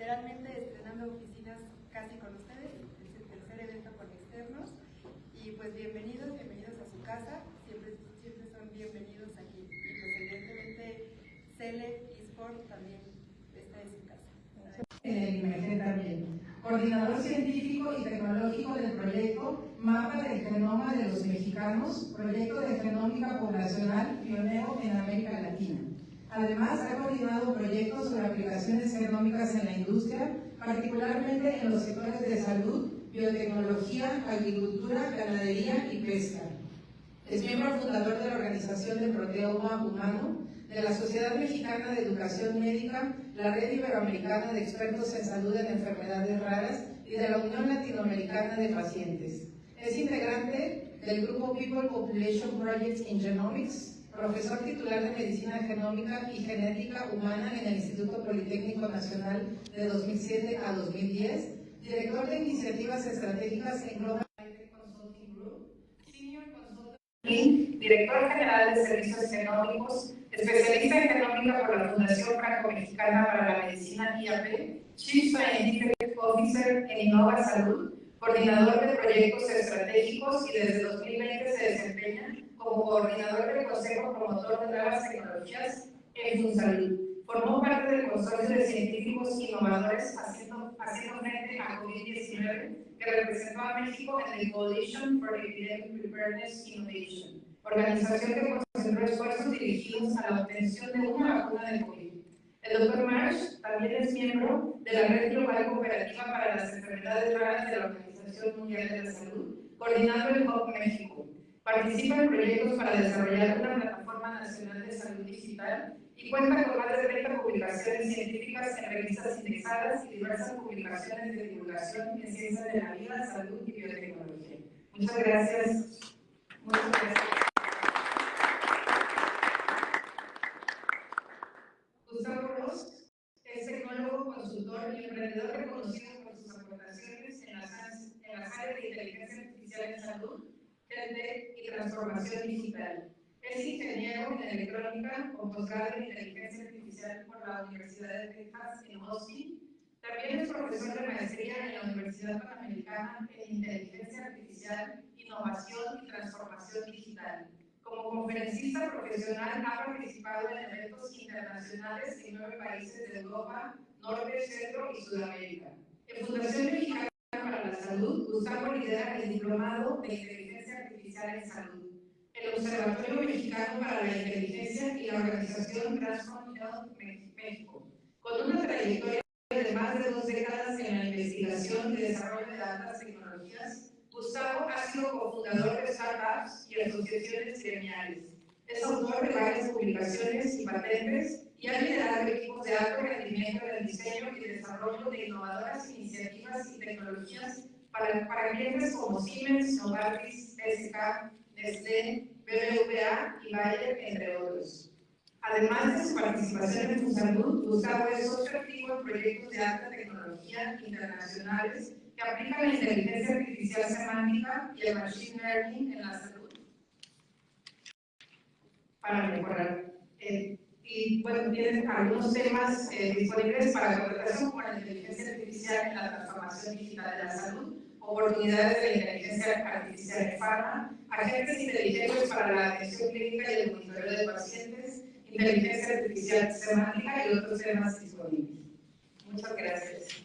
literalmente estrenando oficinas casi con ustedes, es el tercer evento con externos, y pues bienvenidos a su casa, siempre son bienvenidos aquí, y pues evidentemente Cele eSport también está en su casa. Imagen también. Coordinador científico y tecnológico del proyecto Mapa del Genoma de los Mexicanos, proyecto de genómica poblacional pionero en América Latina. Además, ha coordinado proyectos sobre aplicaciones genómicas en la industria, particularmente en los sectores de salud, biotecnología, agricultura, ganadería y pesca. Es miembro fundador de la Organización de Proteoma Humano, de la Sociedad Mexicana de Educación Médica, la Red Iberoamericana de Expertos en Salud en Enfermedades Raras y de la Unión Latinoamericana de Pacientes. Es integrante del grupo People Population Projects in Genomics, profesor titular de Medicina Genómica y Genética Humana en el Instituto Politécnico Nacional de 2007 a 2010, director de iniciativas estratégicas en Global Consulting Group, Senior Consultant, director general de Servicios Genómicos, especialista en genómica por la Fundación Franco-Mexicana para la Medicina IAP, Chief Scientific Officer en Innova Salud, coordinador de proyectos estratégicos y desde 2020 se desempeña como coordinador del Consejo Promotor de Nuevas Tecnologías en FunSalud. Formó parte del consorcio de científicos innovadores haciendo frente a COVID-19 que representó a México en el Coalition for Epidemic Preparedness Innovation, organización que concentró esfuerzos dirigidos a la obtención de una vacuna de COVID. El Dr. Marsh también es miembro de la Red Global Cooperativa para las Enfermedades Raras de la Organización Mundial de la Salud, coordinando el HOP México. Participa en proyectos para desarrollar una plataforma nacional de salud digital y cuenta con más de 30 publicaciones científicas en revistas indexadas y diversas publicaciones de divulgación en ciencias de la vida, salud y biotecnología. Muchas gracias. Muchas gracias. Gustavo Ross es tecnólogo, consultor y emprendedor reconocido por sus aportaciones en las áreas de inteligencia artificial en salud, TED y transformación digital. Es ingeniero en electrónica con posgrado en inteligencia artificial por la Universidad de Texas en Austin. También es profesor de maestría en la Universidad Panamericana en inteligencia artificial, innovación y transformación digital. Como conferencista profesional ha participado en eventos internacionales en 9 países de Europa, Norte, Centro y Sudamérica. En Fundación Mexicana para la Salud, Gustavo lidera el Diplomado de Inteligencia Artificial en Salud, el Observatorio Mexicano para la Inteligencia y la Organización Transform Health México, con una trayectoria de más de 2 décadas en la investigación y desarrollo de altas tecnologías. Gustavo ha sido cofundador de startups y asociaciones gremiales. Es autor de varias publicaciones y patentes y ha liderado equipos de alto rendimiento en el diseño y desarrollo de innovadoras iniciativas y tecnologías para clientes como Siemens, Novartis, SK, Nestlé, BBVA y Bayer, entre otros. Además de su participación en FunSalud, Gustavo es socio activo en proyectos de alta tecnología internacionales que aplican la inteligencia artificial semántica y el machine learning en la salud para mejorar. Y bueno, tienen algunos temas disponibles para contratación como la inteligencia artificial en la transformación digital de la salud, oportunidades de la inteligencia artificial en farma, agentes inteligentes para la atención clínica y el monitoreo de pacientes, inteligencia artificial semántica y otros temas disponibles. Muchas gracias.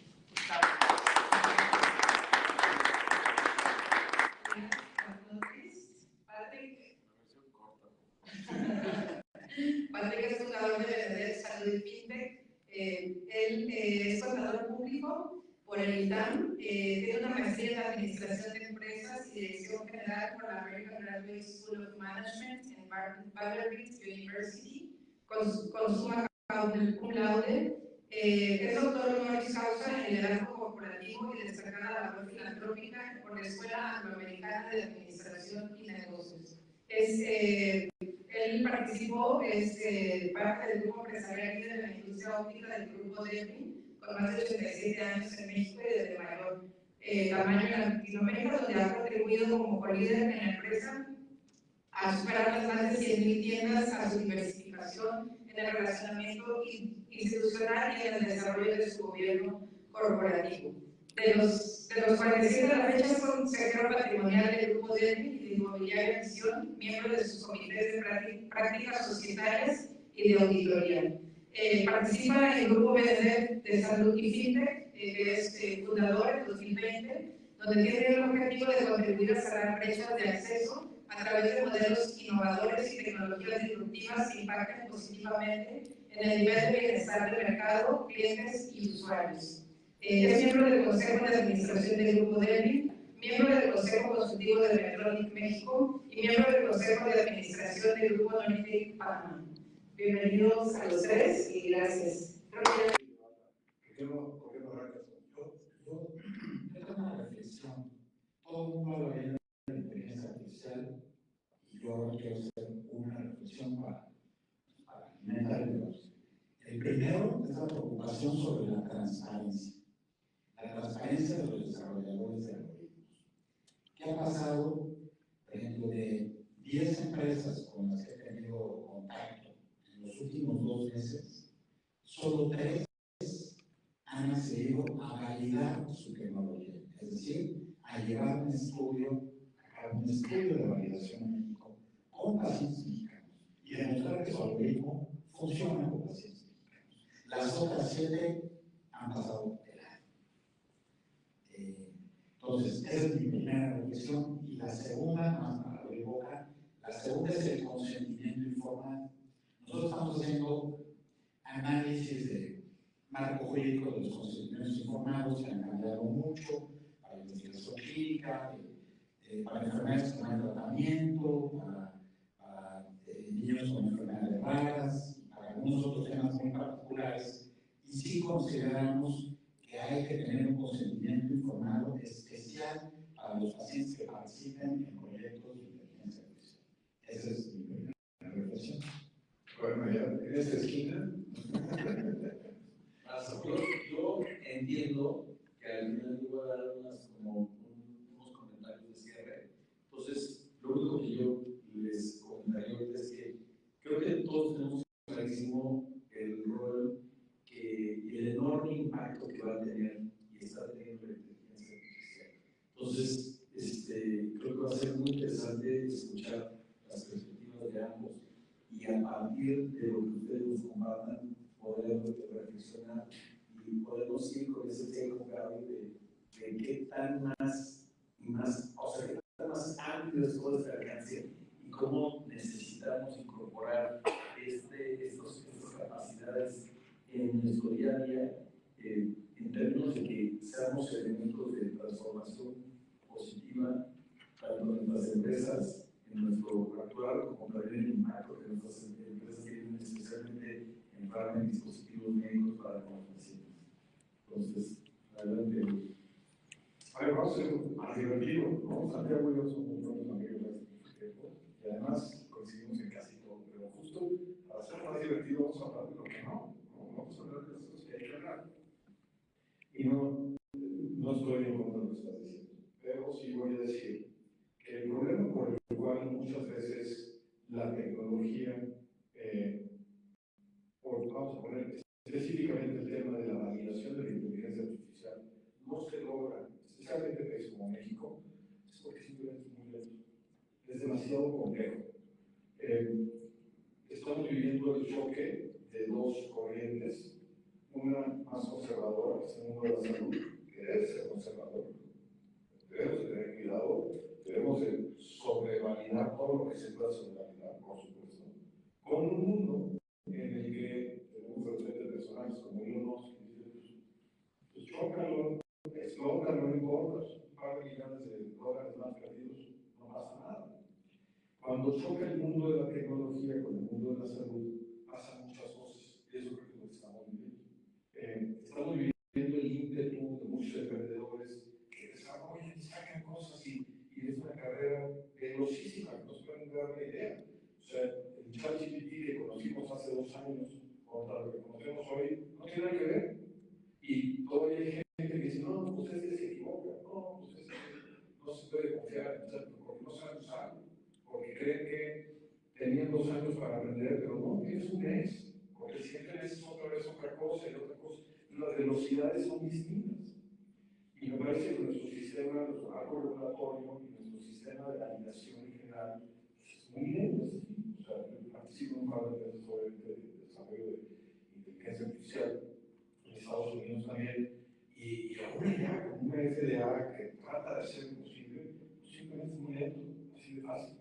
Patrick es fundador de Vender Salud y Fintech. Él es contador público por el ITAM, tiene una maestría en Administración de Empresas y Dirección General por la American Graduate School of Management en Vanderbilt University, con summa cum laude. Es doctor honoris causa en liderazgo corporativo y destacada labor filantrópica por la Escuela Angloamericana de Administración y Negocios. Él participó, parte del grupo empresarial líder de la industria óptica del grupo DEPI, con más de 87 años en México y desde mayor tamaño en Latinoamérica, donde ha contribuido como colíder en la empresa a superar las más de 100,000 tiendas, a su diversificación en el relacionamiento institucional y en el desarrollo de su gobierno corporativo. De los 47 a la fecha es consejero patrimonial del Grupo Delphi y de Inmobiliaria Visión, miembro de sus comités de prácticas societarias y de auditoría. Participa en el Grupo BND de Salud y FinTech, que es fundador en 2020, donde tiene el objetivo de contribuir a cerrar brechas de acceso a través de modelos innovadores y tecnologías disruptivas que impacten positivamente en el nivel de bienestar del mercado, clientes y usuarios. Es miembro del Consejo de Administración del Grupo Delphi, miembro del Consejo Consultivo de Medtronic México y miembro del Consejo de Administración del Grupo Norte Panamá. Bienvenidos a los tres y gracias. ¿Por qué no arrancas? Yo tengo una reflexión. Todo el mundo habla bien de la inteligencia artificial y yo ahora quiero hacer una reflexión para alimentar el debate. El primero es la preocupación sobre la transparencia de los desarrolladores de algoritmos. ¿Qué ha pasado, por ejemplo, de 10 empresas con las que he tenido contacto en los últimos 2 meses? Solo 3 han accedido a validar su tecnología, es decir, a llevar un estudio de validación en México con pacientes mexicanos y demostrar que su algoritmo funciona con pacientes mexicanos. Las otras 7 han pasado el año. Entonces, esa es mi primera reflexión. Y la segunda, más para abrir boca, la segunda es el consentimiento informado. Nosotros estamos haciendo análisis de marco jurídico de los consentimientos informados que han cambiado mucho para la investigación clínica, para enfermedades que no hay tratamiento, para niños con enfermedades raras, para algunos otros temas muy particulares. Y sí consideramos que hay que tener un consentimiento informado especial para los pacientes que participen en proyectos de inteligencia artificial. Esa es mi primera reflexión. Bueno, ya en esta esquina. Yo entiendo que al final yo voy a dar unos comentarios de cierre. Entonces, lo único que yo les comentaría ahorita es que creo que todos tenemos clarísimo el rol y el enorme impacto que va a tener y está teniendo la inteligencia artificial. Entonces, creo que va a ser muy interesante escuchar las perspectivas de ambos y a partir de lo que ustedes nos compartan, poder reflexionar y podemos ir con ese tema de qué tan más, o sea, qué tan más amplio es todo este alcance y cómo necesitamos incorporar estas capacidades en nuestro día a día, en términos de que seamos elementos de transformación positiva tanto en nuestras empresas, en nuestro actual, como también el impacto que nuestras empresas tienen, especialmente en farma y dispositivos médicos para con los pacientes. Entonces, adelante. A ver, vamos a hacer más divertido, ¿no? Santiago y yo somos buenos amigos de hace mucho tiempo y además coincidimos en casi todo, pero justo para hacerlo más divertido vamos a hablar de lo que no, vamos a hablar de las cosas que hay que hablar. Y no estoy en contra de lo que estás diciendo, pero sí voy a decir que el problema por el cual muchas veces la tecnología, vamos a poner específicamente el tema de la validación de la inteligencia artificial, no se logra, especialmente en países como México, es porque simplemente es muy lento, es demasiado complejo. Estamos viviendo el choque de 2 corrientes, una más conservadora, que es el mundo de la salud, que debe ser conservador, debemos de tener cuidado, debemos de sobrevalidar todo lo que se pueda sobrevalidar, por supuesto, con un mundo en el que tenemos de repente personajes como Elon Musk que dicen, pues chócalo, explótalo, no importa, un par de millones de dólares más perdidos, no pasa nada. Cuando choca el mundo de la tecnología con el mundo de la salud, pasan muchas cosas, y eso creo que es lo que estamos viviendo. Estamos viviendo el ímpetu de muchos emprendedores que desarrollan y sacan cosas y es una carrera velocísima que nos pueden dar una idea. O sea, el ChatGPT que conocimos hace 2 años contra lo que conocemos hoy no tiene nada que ver. Y todavía hay gente que dice, no, pues se equivoca, no, pues no se puede confiar en ChatGPT porque no saben usarlo, porque creen que tenían 2 años para aprender, pero no, tienes un mes, porque el siguiente mes es otra vez otra cosa y otra cosa. Y la velocidades son distintas. Y me parece que nuestro sistema, nuestro marco regulatorio y nuestro sistema de validación en general es muy lento. O sea, yo participo en un par de veces obviamente de desarrollo de inteligencia artificial en Estados Unidos también. Y ahora ya con una FDA que trata de hacer lo posible, pues simplemente es muy lento, así de fácil.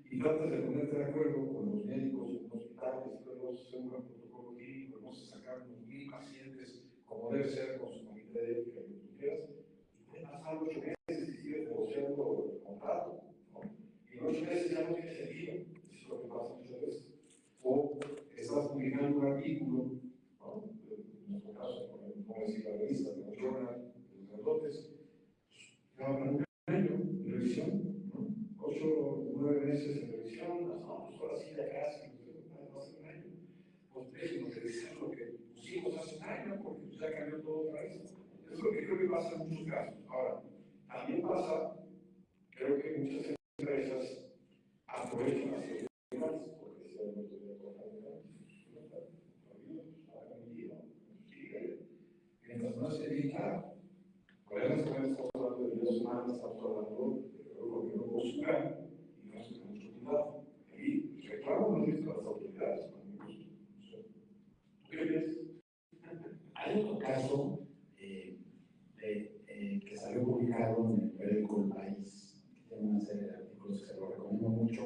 Y tratas de ponerte de acuerdo con los médicos en hospitales, que vamos a hacer un protocolo clínico, vamos a sacar unos 1000 pacientes, como debe ser con su comité de ética y lo que quieras, y pueden pasar 8 meses y sigues negociando el contrato, ¿no? Y en 8 meses ya no tiene sentido, eso es lo que pasa muchas veces. O estás publicando un artículo, ¿no? En nuestro caso, por ejemplo, como decir la revista, de los journal, de los grandotes, llevan un año de revisión, ¿no? 8 o 9 meses en revisión, no, pues ahora sí ya casi, no hace un año. Pues déjenos de decir lo que pusimos hace un año, porque pues ya cambió todo otra vez. Es lo que creo que pasa en muchos casos. Ahora, también pasa, creo que muchas empresas aprovechan las oportunidades, porque si hay una oportunidad por mientras no esté bien claro. Problemas que estamos hablando de vidas humanas, estamos hablando de algo que no puedo superar y no es con mucho cuidado. Y reclamo no es para las autoridades, para mi gusto. ¿Tú qué piensas? Hay otro caso que salió publicado en el periódico El País, que tiene una serie de artículos que se lo recomiendo mucho,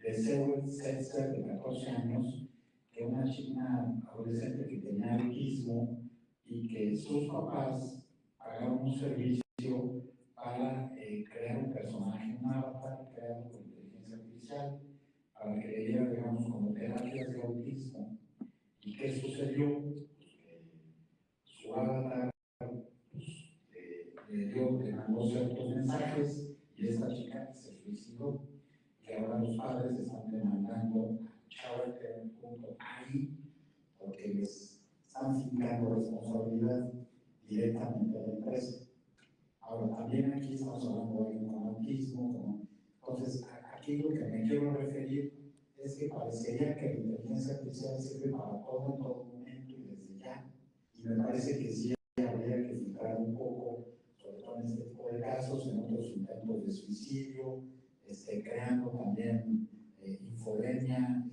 de Sewell Setzer, de 14 años, que una chica adolescente que tenía autismo y que sus papás pagaron un servicio para crear un personaje, un avatar creado por inteligencia artificial, para que le diera, digamos, como terapias de autismo. ¿Y qué sucedió? Su avatar le mandó ciertos mensajes y esta chica se suicidó. Y ahora los padres están demandando a Charter.ai porque les están fincando responsabilidad directamente a la empresa. Ahora, también aquí estamos hablando de un autismo. Entonces, aquí lo que me quiero referir es que parecería que la inteligencia artificial sirve para todo en todo momento y desde ya. Y me parece que sí habría que filtrar un poco, sobre todo en este tipo de casos, en otros intentos de suicidio, creando también infodemia,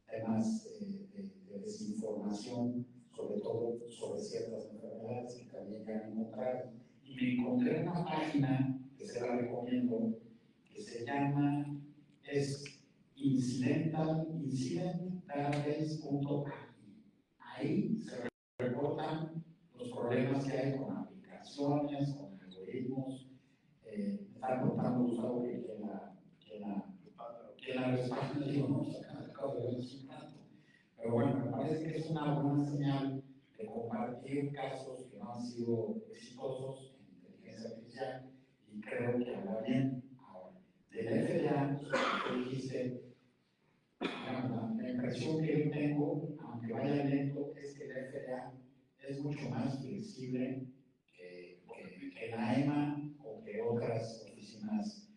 temas de desinformación, sobre todo sobre ciertas enfermedades que también ya han encontrado. Y me encontré una página que se la recomiendo, que se llama incidentdatabase.ai. Ahí se reportan los problemas que hay con aplicaciones, con algoritmos. Me está contando Gustavo que la respalda, digo, no, acabo de ver un rato. Pero bueno, me parece que es una buena señal de compartir casos que no han sido exitosos en inteligencia artificial y creo que habla bien. Ahora, del FDA, tú dijiste, la impresión que yo tengo, aunque vaya lento, es que el FDA es mucho más flexible que la EMA o que otras oficinas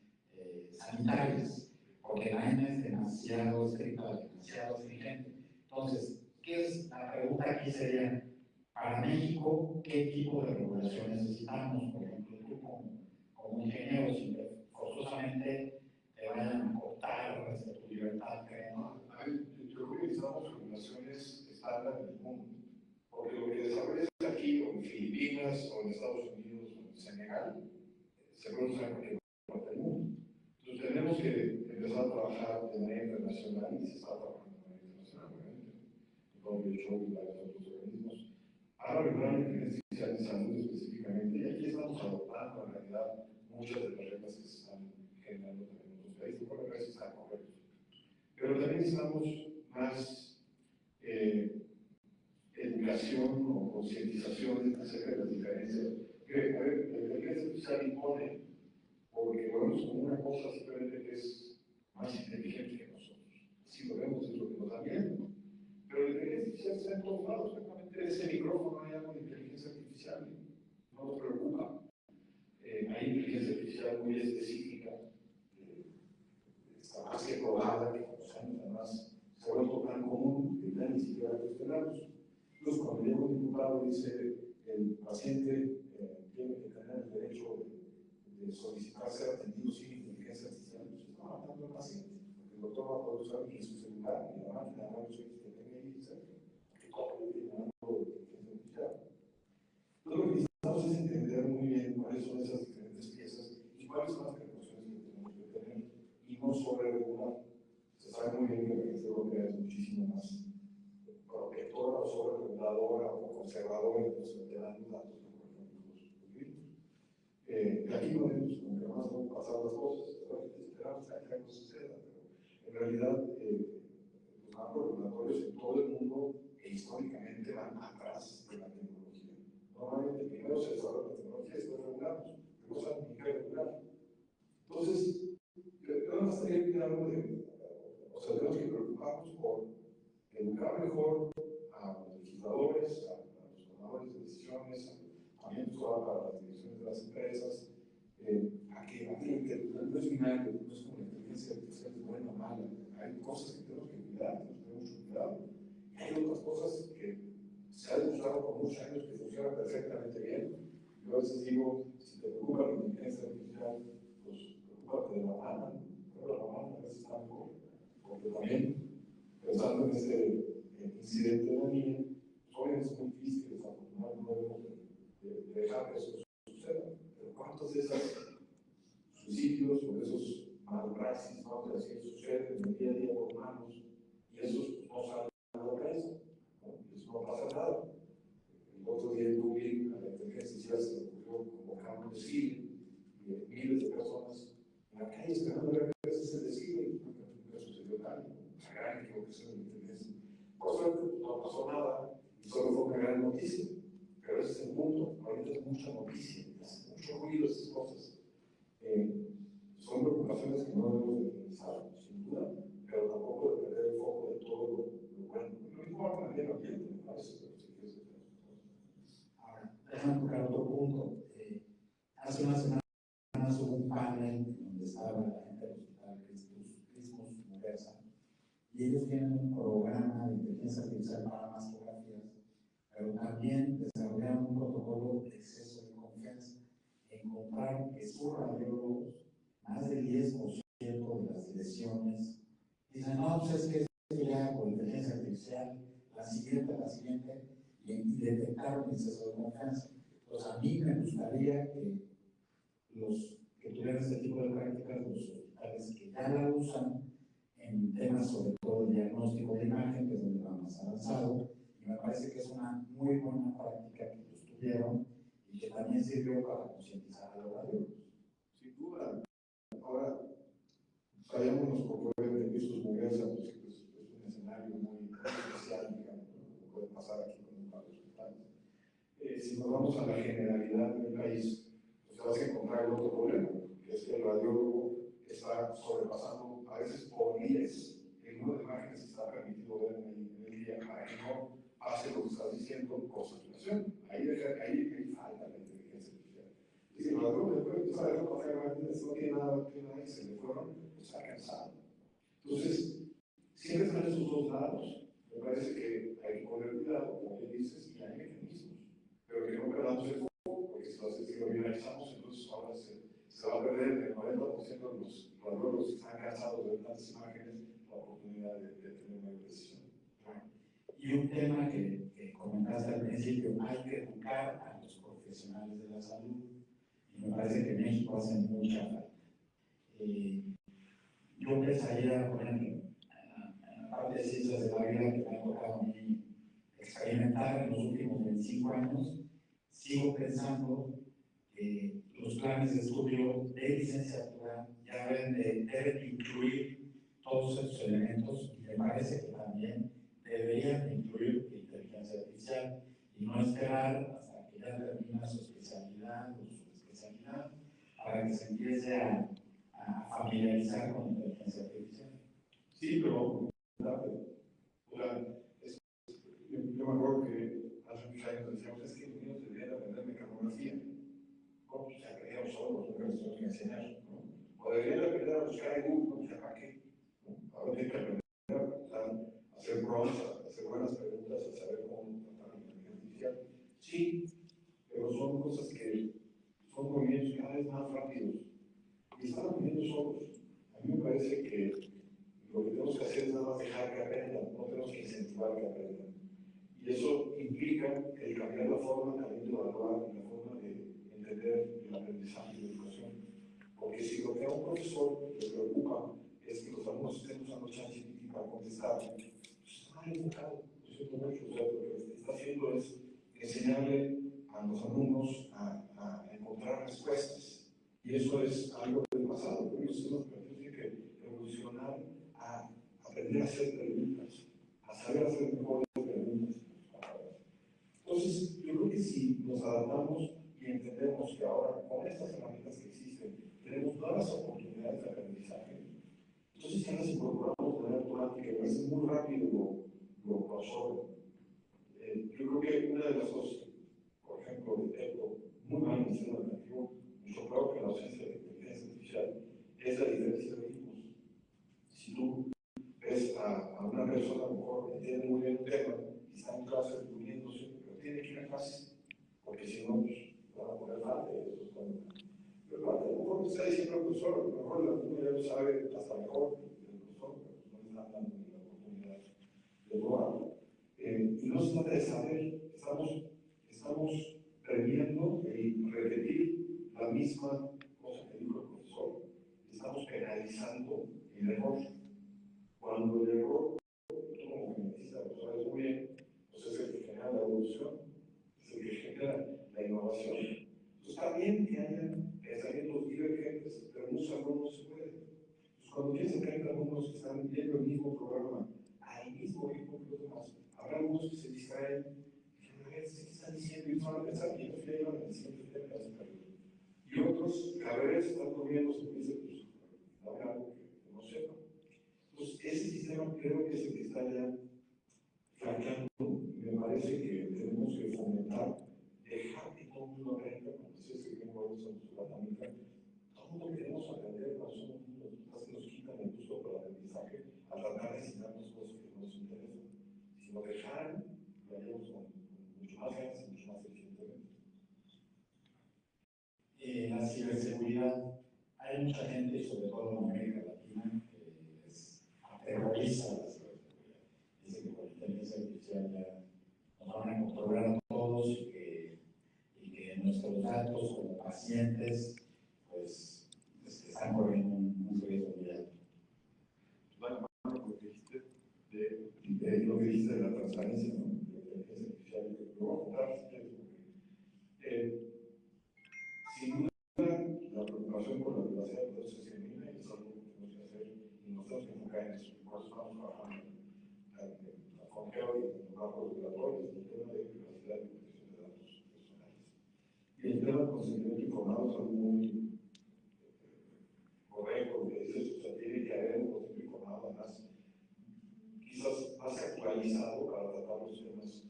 sanitarias, porque la EMA es demasiado estricta, demasiado exigente. Entonces, ¿qué es la pregunta aquí? Sería, para México, ¿qué tipo de regulación necesitamos? Por ejemplo, tú como ingeniero, si forzosamente te vayan a cortar tu libertad, creo. A ver, yo creo que necesitamos regulaciones estándar del mundo, porque lo que desarrollas aquí, o en Filipinas, o en Estados Unidos, o en Senegal, se puede usar en cualquier parte del mundo. Entonces tenemos que empezar a trabajar de manera internacional, y se está trabajando de manera internacional, obviamente, con WHO y varios otros organismos, para regular la inteligencia artificial en salud específicamente, y aquí estamos adoptando en realidad muchas de las reglas que se están generando también en otros países, porque a veces están correctos. Pero también necesitamos más educación o concientización acerca de las diferencias. Que, a ver, la inteligencia artificial impone, porque lo vemos como una cosa simplemente que es más inteligente que nosotros. Así lo vemos, es lo que nos da miedo. Pero la inteligencia artificial está en todos lados, simplemente ese micrófono hay algo de inteligencia artificial, no nos preocupa. Hay inteligencia artificial muy específica, está más que probada, que conocemos, además se ha vuelto tan común que ya ni siquiera cuestionamos. Entonces, cuando llega un diputado y dice, el paciente tiene que tener el derecho de solicitar ser atendido sin inteligencia artificial, pues está matando al paciente. Porque el doctor va a poder usar ni su celular, ni la máquina de rayos X que tenga y dice que todo le tiene algo de inteligencia artificial. Entonces, lo que necesitamos es entender muy bien cuáles son esas diferentes piezas y cuáles son las precauciones que tenemos que tener y no sobreregular. Se sabe muy bien que la Agencia Europea es muchísimo más protectora o sobrereguladora o conservadora de los datos que, por ejemplo, los virus. Aquí no vemos como que más van a pasar las cosas, esperamos que algo suceda, pero en realidad los marcos regulatorios en todo el mundo históricamente van atrás de la tecnología. Normalmente primero se desarrolla la tecnología y después regulamos, pero no saben ni qué regular. Entonces, yo no estaría cuidando de, o sea, tenemos que preocuparnos por educar mejor a los legisladores, a los tomadores de decisiones, también para las direcciones de las empresas, a que no es binario, no es como la inteligencia artificial es buena o mala. Hay cosas que tenemos que cuidar, tenemos que tener mucho cuidado. Y hay otras cosas que se han usado por muchos años que funcionan perfectamente bien. Yo a veces digo, si te preocupa la inteligencia artificial, pues preocúpate de la humana, pero la humana a veces está mejor. Porque también, pensando en este incidente de la niña, obviamente es muy difícil, desafortunadamente no debemos de dejar que eso suceda. Pero ¿cuántos de esos suicidios o de esos malpraxis, vamos a decir, suceden en el día a día por humanos y esos no salen a la prensa? ¿No? Y eso no pasa nada. El otro día en Dublín, a la inteligencia artificial se le ocurrió convocar un desfile y miles de personas en la calle esperando ver qué es ese desfile y nunca sucedió tal. Una gran equivocación de la inteligencia. Por suerte no pasó nada y solo fue una gran noticia. Pero ese es el punto. Ahorita es mucha noticia, es mucho ruido esas cosas. Son preocupaciones que no debemos de minimizar, sin duda, pero tampoco de perder el foco de todo lo bueno. Lo mismo va con el medio ambiente, me parece. Ahora, déjame tocar otro punto. Hace unas semanas hubo un panel donde estaba la gente del Hospital Crismus Muguerza, y ellos tienen un programa de inteligencia artificial para mastografías, pero también desarrollaron un protocolo de exceso de confianza. Encontraron que sus radiólogos, más del 10% de las lesiones, dicen, no, pues es que esto ya con inteligencia artificial, la siguiente, y detectaron exceso de confianza. Entonces, a mí me gustaría que los que tuvieran este tipo de prácticas, los hospitales que ya la usan en temas sobre todo de diagnóstico de imagen, que es donde va más avanzado, y me parece que es una muy buena práctica que los tuvieron y que también sirvió para concientizar a los radiólogos. Sin duda. Ahora, vayámonos por poder de Crismus Muguerza, pues es un escenario muy especial, digamos, como puede pasar aquí con varios hospitales. Si nos vamos a la generalidad del país, pues vas a encontrar el otro problema, que es que el radiólogo está sobrepasando a veces por miles el número de imágenes que está permitido ver en el día para que no pase lo que estás diciendo por saturación. Ahí falta la inteligencia artificial. Y si el radiólogo después empieza a ver no tiene nada que se le fueron, pues está cansado. Entonces, siempre están esos dos lados. Me parece que hay que poner cuidado, como bien dices, y hay mecanismos, pero que no perdamos el foco, porque si lo viralizamos, entonces ahora se va a perder el 90% de los radiólogos que están cansados de ver tantas imágenes, la oportunidad de tener una decisión. Y un tema que comentaste al principio, hay que educar a los profesionales de la salud, y me parece que México hace mucha falta. Yo pensaría, por ejemplo, en la parte de ciencias de la vida que me ha tocado a mí experimentar en los últimos 25 años, sigo pensando que los planes de estudio de licenciatura ya deben incluir todos estos elementos, y me parece que también deberían incluir inteligencia artificial y no esperar hasta que ya termina su especialidad o su especialidad para que se empiece a familiarizar con inteligencia artificial. Sí, pero yo me acuerdo que hace muchos años decíamos, es que los niños deberían aprender mecanografía. No, pues ya aprendíamos solos, nunca les tenemos que enseñar, ¿no? O deberían aprender a buscar en Google, no sé para qué. ¿No? Ahora tienen que aprender a hacer prompts, a hacer buenas preguntas, a saber cómo tratar la inteligencia artificial. Sí, ellos solos. A mí me parece que lo que tenemos que hacer es nada más dejar que aprendan, no tenemos que incentivar que aprendan. Y eso implica el cambiar la forma también de evaluar y la forma de entender el aprendizaje y la educación. Porque si lo que a un profesor le preocupa es que los alumnos estén usando ChatGPT para contestar, pues está mal enfocado, lo siento mucho. O sea, lo que está haciendo es enseñarle a los alumnos a encontrar respuestas. Y eso es algo del pasado. Creo que los educativos tienen que evolucionar a aprender a hacer preguntas, a saber hacer mejores preguntas. Entonces, yo creo que si nos adaptamos y entendemos que ahora con estas herramientas que existen tenemos nuevas oportunidades de aprendizaje, entonces si las incorporamos de manera automática y a veces muy rápido lo absorben. Yo creo que una de las cosas, por ejemplo, detecto muy mal en el sistema educativo, mucho peor que la ausencia de inteligencia artificial, es la diferencia de ritmos. Si tú ves a una persona, a lo mejor entiende muy bien un tema y está en clase puliéndose, pero tiene que ir a clase, porque si no, pues, van a poner mal de eso. Pero a lo mejor está diciendo el profesor, a lo mejor el alumno ya lo sabe hasta mejor que el profesor, pero no le están dando la oportunidad de probarlo. Y no se trata de saber, estamos premiando y repetir la misma cosa que dijo el profesor. Estamos penalizando el error. Cuando el error, tú como geneticista lo sabes muy bien, pues es el que genera la evolución, es el que genera la innovación. Entonces también que haya pensamientos divergentes, pero muchos alumnos se pueden. Entonces cuando piensan que hay alumnos que están viendo el mismo programa, al mismo ritmo que los demás, habrá algunos que se distraen y dicen, a ver, ¿qué están diciendo? Y van a pensar que ellos ya iban en el siguiente tema de la y otros que a veces están durmiendo, se dicen, pues, habrá algo que no sepan. Entonces, ese sistema creo que es el que está ya flaqueando. Me parece que tenemos que fomentar, dejar que todo el mundo aprenda, como decía ese que no usa su latánica. Todo el mundo queremos aprender, no somos niños, que nos quitan el gusto por el aprendizaje a tratar de enseñarnos cosas que no nos interesan. Si nos dejaran, lo haríamos con mucho más ganas y mucho más eficientemente. La ciberseguridad, hay mucha gente, sobre todo en América Latina, que les aterroriza la ciberseguridad. Dice que por inteligencia artificial ya nos van a controlar a todos y que nuestros datos como pacientes pues están corriendo un riesgo muy alto. Lo que dijiste de lo que dijiste de la transparencia, ¿no? De la inteligencia artificial, lo voy a contar si quieres, porque sin duda la preocupación por la privacidad de datos es genuina y es algo que tenemos que hacer y nos tenemos que enfocar en eso. Por eso estamos trabajando en la FONCEO y en los marcos regulatorios en el tema de privacidad y protección de datos personales. Y el tema del consentimiento informado es algo muy correcto, lo que dices, o sea, tiene que haber un consentimiento informado además quizás más actualizado para tratar los temas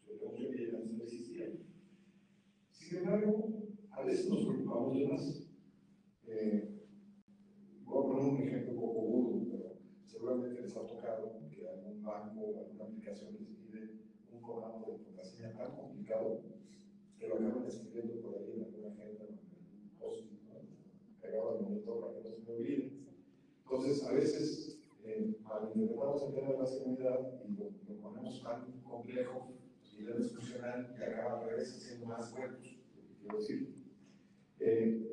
que tenemos que ya no existían. Sin embargo, a veces nos preocupamos de más. Voy a poner un ejemplo un poco burdo, pero seguramente les ha tocado que algún banco o alguna aplicación les pide un programa de contraseña tan complicado que lo acaban escribiendo por ahí en alguna agenda, en un post, ¿no? Pegado al monitor para que no se me olvide. Entonces, a veces malinterpretamos el tema de la seguridad y lo ponemos tan complejo y debe funcionar y acaba al revés haciendo más huecos. Quiero decir,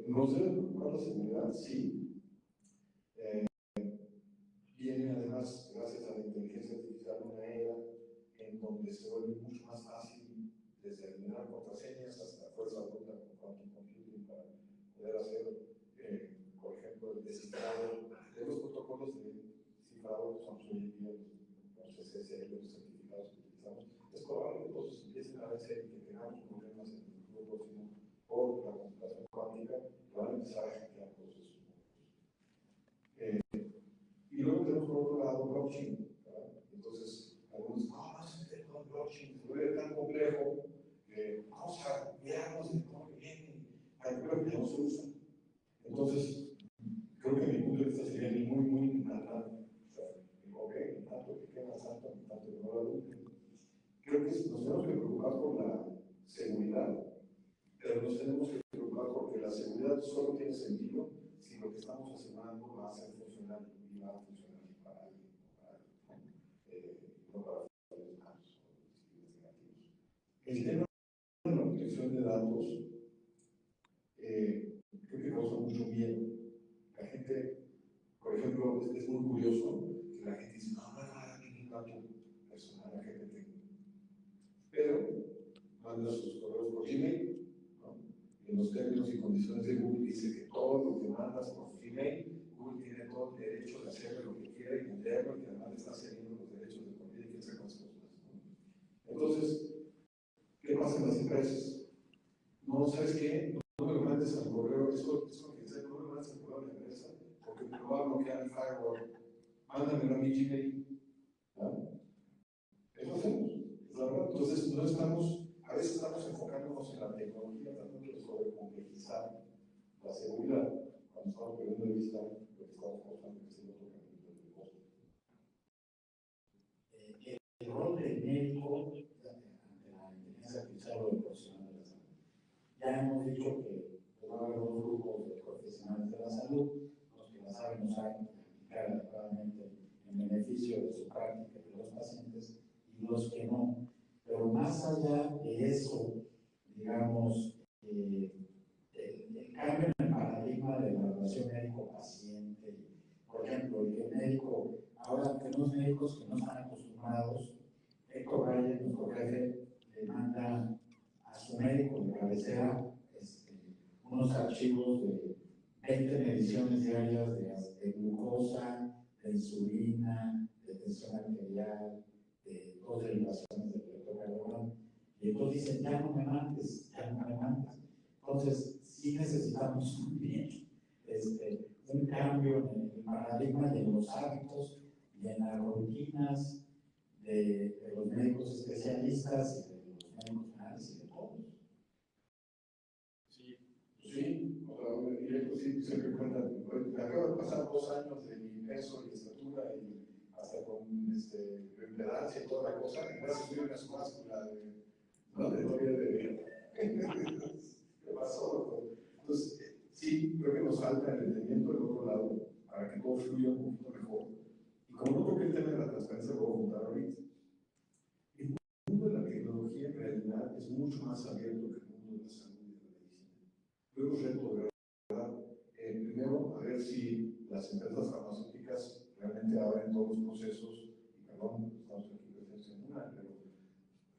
nos debe preocupar la seguridad, sí. Viene además, gracias a la inteligencia artificial, una era en donde se vuelve mucho más fácil desde eliminar contraseñas hasta fuerza bruta con quantum computing para poder hacer, por ejemplo, el descifrado de los protocolos de cifrado que usamos hoy en día, los SSL, los certificados que utilizamos. Es probable que todos empiecen a verse que tengamos problemas en el futuro próximo por la computación cuántica, que van a empezar a hackear todos esos números. Y luego tenemos por otro lado blockchain, ¿verdad? Entonces, algunos dicen, no, es un tema de blockchain, se vuelve tan complejo que vamos a mirarnos de cómo viene, calcular que no se usa. Entonces, creo que mi punto de vista sería muy importante. O sea, ok, ni tanto que quema santo, ni tanto que no la luz. Creo que nos tenemos que preocupar por la seguridad, pero nos tenemos que preocupar ¿verdad? Porque la seguridad solo tiene sentido si lo que estamos asegurando va a ser funcional y va a funcionar para alguien, no para fines malos o fines negativos. El tema de la protección de datos creo que causa mucho miedo. La gente, por ejemplo, es muy curioso que la gente dice, no, no, no, ningún dato personal la gente tenga. Pero manda sus correos por Gmail, ¿no? Y en los términos y condiciones de Google dice que todo lo que mandas por Gmail, Google tiene todo el derecho de hacer lo que quiera y venderlo, y que además está cediendo los derechos de por vida y que hacer más cosas, ¿no? Entonces, ¿qué pasa en las empresas? No, ¿sabes qué? No me lo mandes al correo, eso que dice, no me lo mandes al correo de la empresa, porque me lo va a bloquear el firewall. Mándamelo a mi Gmail. ¿No? Eso hacemos, es la verdad. Entonces, no estamos, a veces estamos enfocándonos en la tecnología, tratando de sobrecomplejizar la seguridad, cuando estamos perdiendo de vista lo que estamos causando, que es el otro camino del costo. El rol del médico ante la inteligencia artificial o del profesional de la salud. Ya hemos dicho que va a haber dos grupos de profesionales de la salud, los que la saben usar y aplicar adecuadamente en beneficio de su práctica y de los pacientes, y los que no. Pero más allá de eso, digamos, el cambio en el paradigma de la relación médico-paciente, por ejemplo, el que el médico, ahora tenemos médicos que no están acostumbrados, Héctor Valle, nuestro jefe, le manda a su médico de cabecera unos archivos de 20 mediciones diarias de glucosa, de insulina, de tensión arterial, de dos derivaciones del electrocardiograma. Y entonces dicen, ya no me mandes, ya no me mandes. Entonces, sí necesitamos un cambio en el paradigma de los hábitos y en las rutinas de los médicos especialistas y de los médicos generales y de todos. Sí, o sea, y pues sí, siempre cuentan, me acabo de pasar 2 años de mi peso y estatura y hasta con impedancia y toda la cosa, y gracias a una báscula de novia de ¿qué pasó, doctor? Entonces, sí, creo que nos falta el entendimiento del otro lado para que todo fluya un poquito mejor. Y como no creo que el tema de la transparencia lo voy a juntar ahorita, el mundo de la tecnología en realidad es mucho más abierto que el mundo de la salud y de la medicina. Luego reto de verdad, primero, a ver si las empresas farmacéuticas realmente abren todos los procesos, y perdón, estamos aquí presentes en una, pero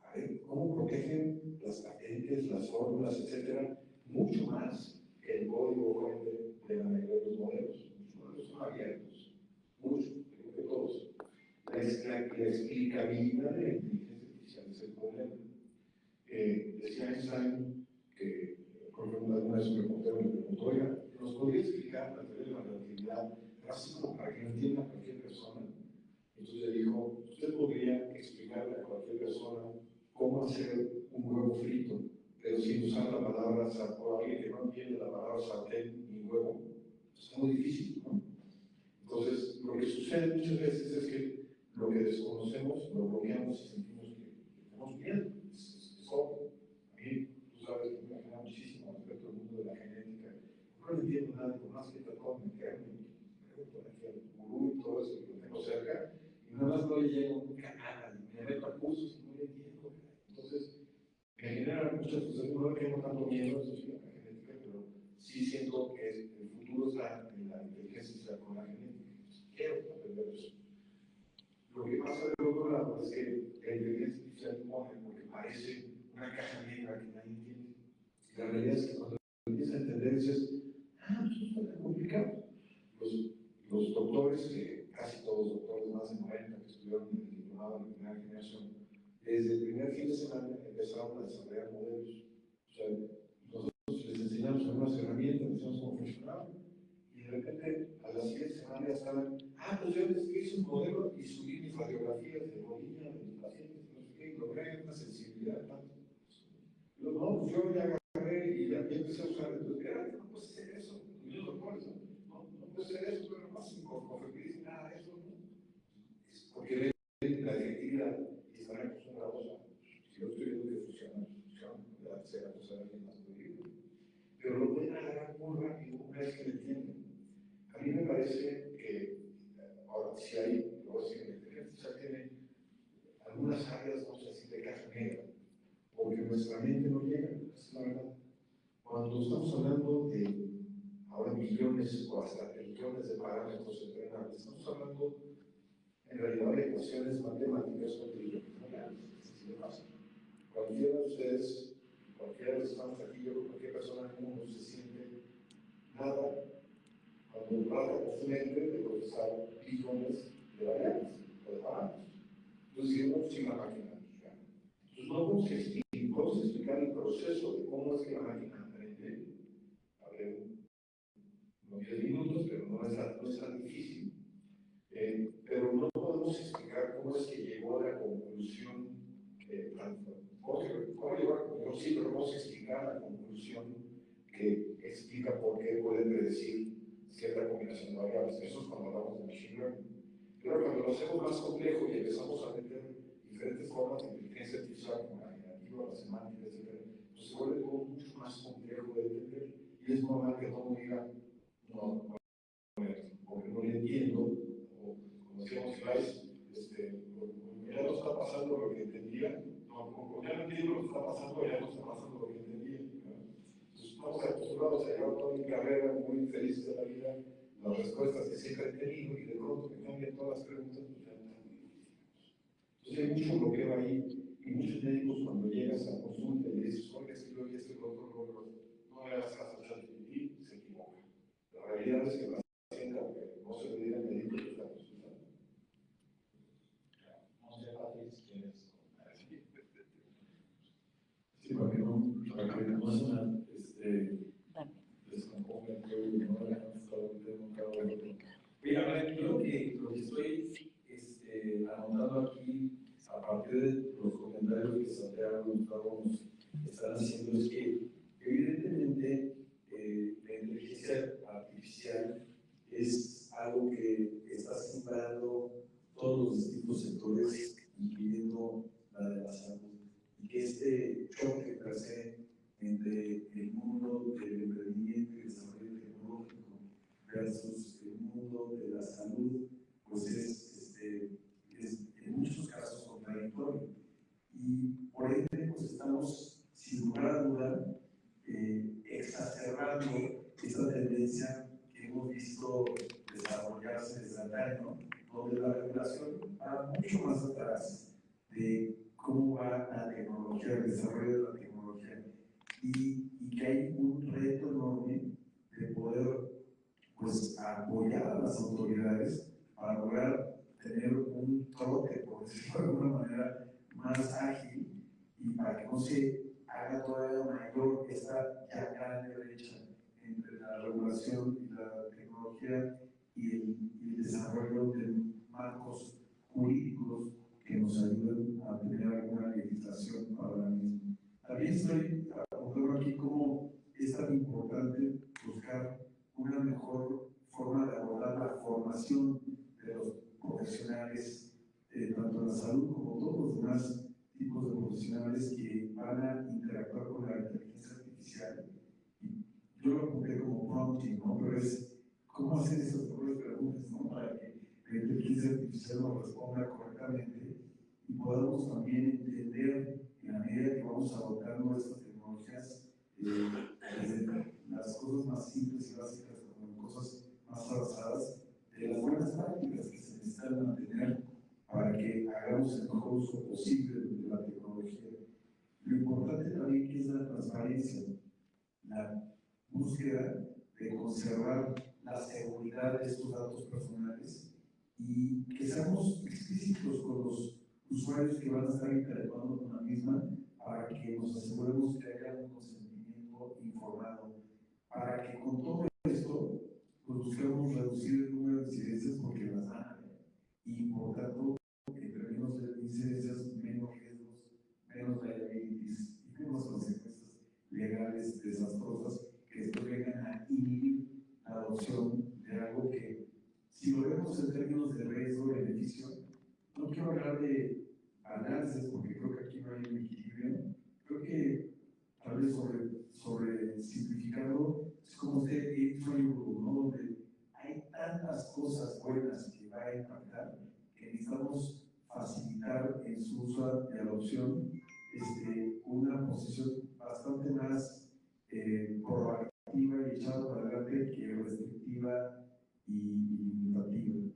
a ver cómo protegen las patentes, las fórmulas, etcétera, mucho más que el código fuente de la mayoría de los modelos. Muchos modelos son abiertos, muchos, creo que todos. La explicabilidad de la inteligencia artificial es el problema. Decía Einstein que, por ejemplo, alguna vez un reportero me preguntó, oiga, ¿nos podría explicar la teoría de la relatividad, así como para que lo entienda cualquier persona? Entonces le dijo, usted podría explicarle a cualquier persona cómo hacer un huevo frito, pero sin usar la palabra sartén, o alguien que no entiende la palabra sartén ni huevo. Es muy difícil, ¿no? Entonces, lo que sucede muchas veces es que lo que desconocemos lo bloqueamos y sentimos que tenemos miedo. Es obvio. A mí, tú sabes que me genera muchísimo respecto al mundo de la genética. No entiendo nada, por más que he tratado de meterme, me meto aquí al gurú y todo eso que lo tengo cerca, y nada más no le llego nunca a nada, me meto a cursos y no le entiendo. Entonces, me genera muchas cosas. No tengo tanto miedo a eso, a la genética, pero sí siento que el futuro está en la inteligencia con la genética. Quiero aprender eso. Lo que pasa del otro lado es que la inteligencia artificial impone porque parece una caja negra que nadie entiende. Y la realidad es que cuando empiezas a entender dices, pues esto está tan complicado. Los doctores, que casi todos los doctores más de 90 que estudiaron en el diplomado de la primera generación, desde el primer fin de semana empezaron a desarrollar modelos. O sea, nosotros les enseñamos algunas herramientas, les enseñamos cómo funcionaban, y de repente a la siguiente semana ya estaban, pues yo les hice un modelo y subí mis radiografías de rodilla de mis pacientes, no sé qué, y logré una sensibilidad tanto. Pero no, pues yo ya agarré y ya empecé a usar, entonces, espérate, no puede ser eso, los doctores, no puede ser eso, pero no sin cofepris, nada de eso, ¿no? Es porque la efectividad y están acostumbrados a, si yo estoy viendo que funciona, ya será cosa de alguien más terrible. Pero lo puede muy rápido una vez que lo entienden. A mí me parece que, ahora, si hay, luego si la inteligencia artificial tiene algunas áreas, vamos a decir, de caja negra, porque nuestra mente no llega, es la verdad. Cuando estamos hablando de ahora millones o hasta trillones de parámetros entrenables, estamos hablando en realidad de ecuaciones matemáticas con trillones reales, así de fácil. Cualquiera de ustedes, cualquiera de los que estamos aquí, yo creo que cualquier persona en el mundo se siente nada cuando trata con su mente de procesar billones de variables o de parámetros. Entonces, digamos, sin la máquina. Entonces, no podemos explicar el proceso de cómo es que la máquina aprende. A ver, unos 10 minutos, pero no es tan difícil. Pero no podemos explicar cómo es que llegó a la conclusión. ¿Cómo llegó a la conclusión? Sí, pero vamos a explicar la conclusión que explica por qué puede predecir cierta combinación de variables. Eso es cuando hablamos de machine learning. Pero cuando lo hacemos más complejo y empezamos a meter diferentes formas de inteligencia artificial, como la generativa, la semántica, etc., pues se vuelve todo mucho más complejo de entender. Y es normal que todo diga, no, porque no lo entiendo, o como decíamos, ya no está pasando lo que entendía, no, ya no entiendo lo que está pasando, ya no está pasando lo que entendía. Entonces, estamos acostumbrados a llevar toda mi carrera muy felices de la vida, las respuestas que siempre he tenido, y de pronto me cambian todas las preguntas, pues ya no. Entonces hay mucho bloqueo ahí, y muchos médicos cuando llegas a consulta y le dices, oye, es que yo y este doctor no me hagas caso al ChatGPT, se equivoca. La realidad es que la paciente, aunque no se le diga al médico, está consultando. No sé, Patrick, si quieres. Sí, para que no se descomponga el cuello y no le hagan estar un tema cada uno. Oye, a ver, yo lo que estoy anotando aquí, a partir de los comentarios que Santiago y Gustavo nos están haciendo, es que evidentemente la inteligencia artificial es algo que está sembrando todos los distintos sectores, incluyendo la de la salud, y que este choque per se entre el mundo del emprendimiento y desarrollo tecnológico versus el mundo de la salud, pues es en muchos casos contradictorio. Y por ende, pues estamos, sin lugar a duda, exacerbando esta tendencia que hemos visto desarrollarse desde antaño, donde la regulación va mucho más atrás de cómo va la tecnología, el desarrollo de la tecnología, y que hay un reto enorme de poder pues apoyar a las autoridades para lograr tener un trote, por decirlo de alguna manera, más ágil, y para que no se haga todavía mayor esta ya grande brecha entre la regulación y la tecnología y el desarrollo de marcos jurídicos que nos ayuden a tener alguna legislación para la misma. También estoy apuntando aquí cómo es tan importante buscar una mejor forma de abordar la formación de los profesionales, tanto en la salud como todos los demás tipos de profesionales que van a interactuar con la inteligencia artificial. Y yo lo apunté como prompting, ¿no? Pero es cómo hacer esas mejores preguntas, ¿no? Para que la inteligencia artificial nos responda correctamente y podamos también entender, en la medida que vamos adoptando estas tecnologías, desde las cosas más simples y básicas como cosas más avanzadas, de las buenas prácticas que se necesitan mantener para que hagamos el mejor uso posible de la tecnología. Lo importante también que es la transparencia, la búsqueda de conservar la seguridad de estos datos personales y que seamos explícitos con los usuarios que van a estar interactuando con la misma para que nos aseguremos que haya un consentimiento informado, para que con todo esto pues busquemos reducir el número de incidencias porque las van a haber y por tanto en términos de incidencias menos riesgos, menos liabilities y menos consecuencias legales desastrosas que después vengan a inhibir la adopción de algo que, si lo vemos en términos de riesgo-beneficio, no quiero hablar de balances porque creo que aquí no hay un equilibrio, creo que tal vez sobre simplificando, es como ustedes capital, que necesitamos facilitar en su uso y adopción una posición bastante más proactiva y echada para adelante que restrictiva y limitativa.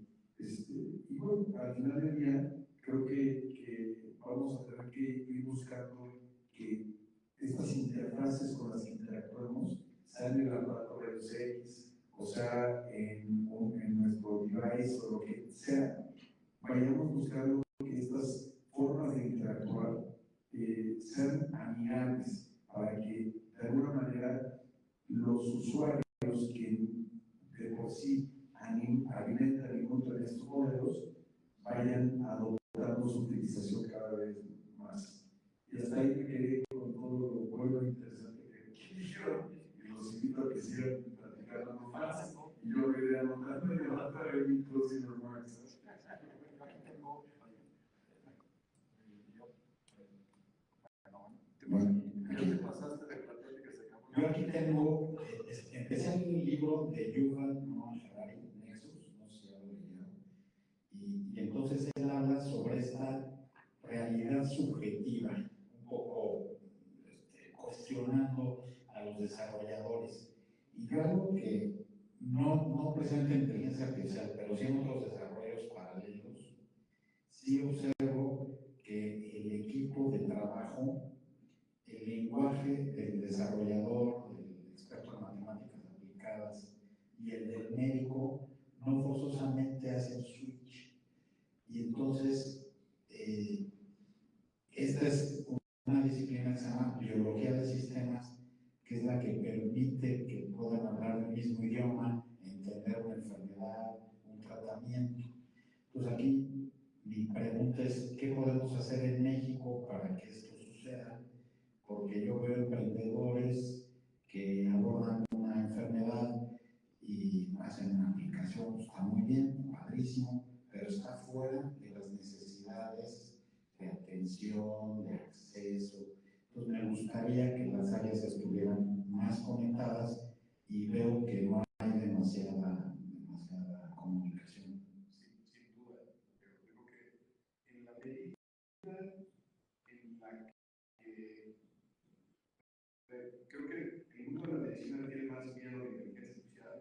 Y bueno, al final del día, creo que vamos a tener que ir buscando que estas interfaces con las que interactuamos, sea en el aparato rayos X, o sea en nuestro device o lo que sea, vayamos buscando que estas formas de interactuar sean amigables para que de alguna manera los usuarios que de por sí alimentan y nutren estos modelos vayan adoptando su utilización cada vez más. Y hasta ahí me quedé con todo lo bueno e interesante que dijeron, y los invito a que sigan platicando más, y yo me iré anotando y levantaré mi closing remarks. Bueno, ¿Ya te pasaste de la plática que se acabó? yo aquí tengo, empecé el libro de Yuval Noah Harari, Nexus, no sé si ya lo leyeron, y entonces él habla sobre esta realidad subjetiva, un poco cuestionando a los desarrolladores. Y yo algo que no presenta inteligencia artificial, pero sí en otros desarrollos paralelos, sí observo que el equipo de trabajo, el lenguaje del desarrollador, del experto en matemáticas aplicadas y el del médico no forzosamente hacen switch. Y entonces, esta es una disciplina que se llama biología de sistemas, que es la que permite que puedan hablar el mismo idioma, entender una enfermedad, un tratamiento. Entonces aquí mi pregunta es, ¿qué podemos hacer en México para que esto suceda? Porque yo veo emprendedores que abordan una enfermedad y hacen una aplicación, está muy bien, padrísimo, pero está fuera de las necesidades de atención, de acceso. Entonces me gustaría que las áreas estuvieran más conectadas y veo que no hay demasiada comunicación. Sin duda, pero creo que en la medida en la que creo que el mundo de la medicina tiene más miedo a la inteligencia artificial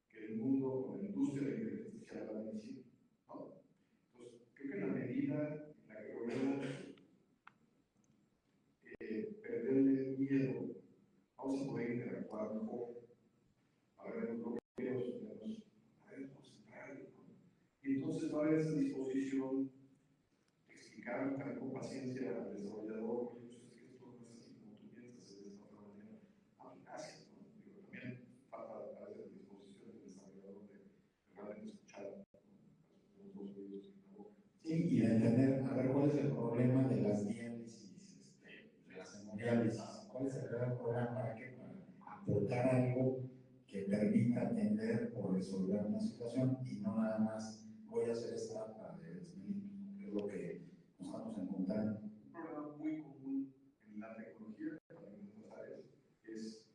que el mundo o la industria de la inteligencia artificial a la medicina, ¿no? Entonces, creo que en la medida en la que logremos perderle el miedo, vamos a poder interactuar mejor, a ver los bloqueos, a ver concentrar, ¿no? Y entonces va a haber esa disposición de explicar también con paciencia al desarrollador, pues es que esto no es así como tú piensas, es de esta otra manera. Gracias, ¿no? Digo, también falta a veces disposición del desarrollador de realmente escuchar, ¿no? Los dos oídos y la boca. Sí, y de entender, a ver, cuál es el problema de las diálisis, de las hemodiálisis, cuál es el gran problema, para qué, para aportar algo que permita atender o resolver una situación y no nada más voy a hacer esta para desmedir, que es lo que nos estamos encontrando. Un problema muy común en la tecnología, también en otras áreas, es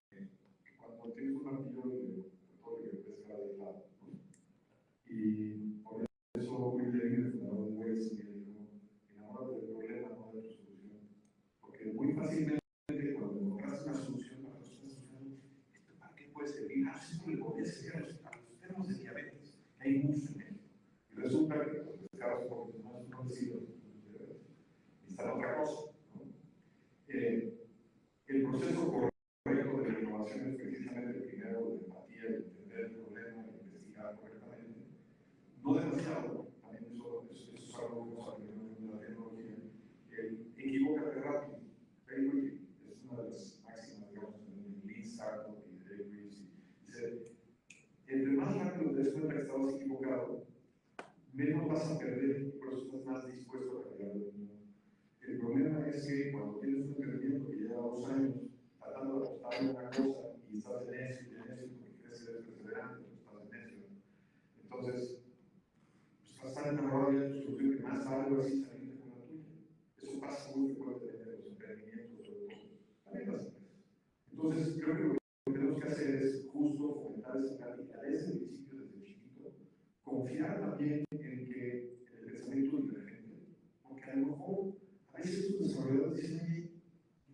que cuando tienes un martillo de petróleo que ves cada vez lado, ¿no? Y por eso Will Davis, el fundador de Waze, me dijo, enamórate del problema, no de tu solución. Porque muy fácilmente, cuando encontraste una solución, para nosotros estás buscando, ¿esto para qué puede servir? Esto le podría servir a los enfermos de diabetes, que hay muchos en México. Y resulta que los pescados por los más conocidos necesitan otra cosa, ¿no? El proceso correcto de la innovación es precisamente el primero de empatía y entender el problema y investigar correctamente. No demasiado, también eso es algo que nos aprendemos en la tecnología. Equivócate rápido. Failure es una de las máximas, digamos, en el Lean Startup y de Dave Reeves. Dice, entre más rápido te des cuenta que estabas equivocado, menos vas a perder y por eso estás más dispuesto a cambiar de opinión. El problema es que cuando tienes un emprendimiento que lleva 2 años tratando de apostar en una cosa y estás en eso y en eso porque crees que eres perseverante, pero estás en eso. Entonces, estás tan enamorado de tu solución que más vale así salirte con la tuya. Eso pasa muy frecuentemente en los emprendimientos, sobre todo, también las empresas. Entonces, creo que lo que tenemos que hacer es justo fomentar esa práctica desde el principio, desde chiquito, confiar también en entonces estos desarrolladores dicen, oye,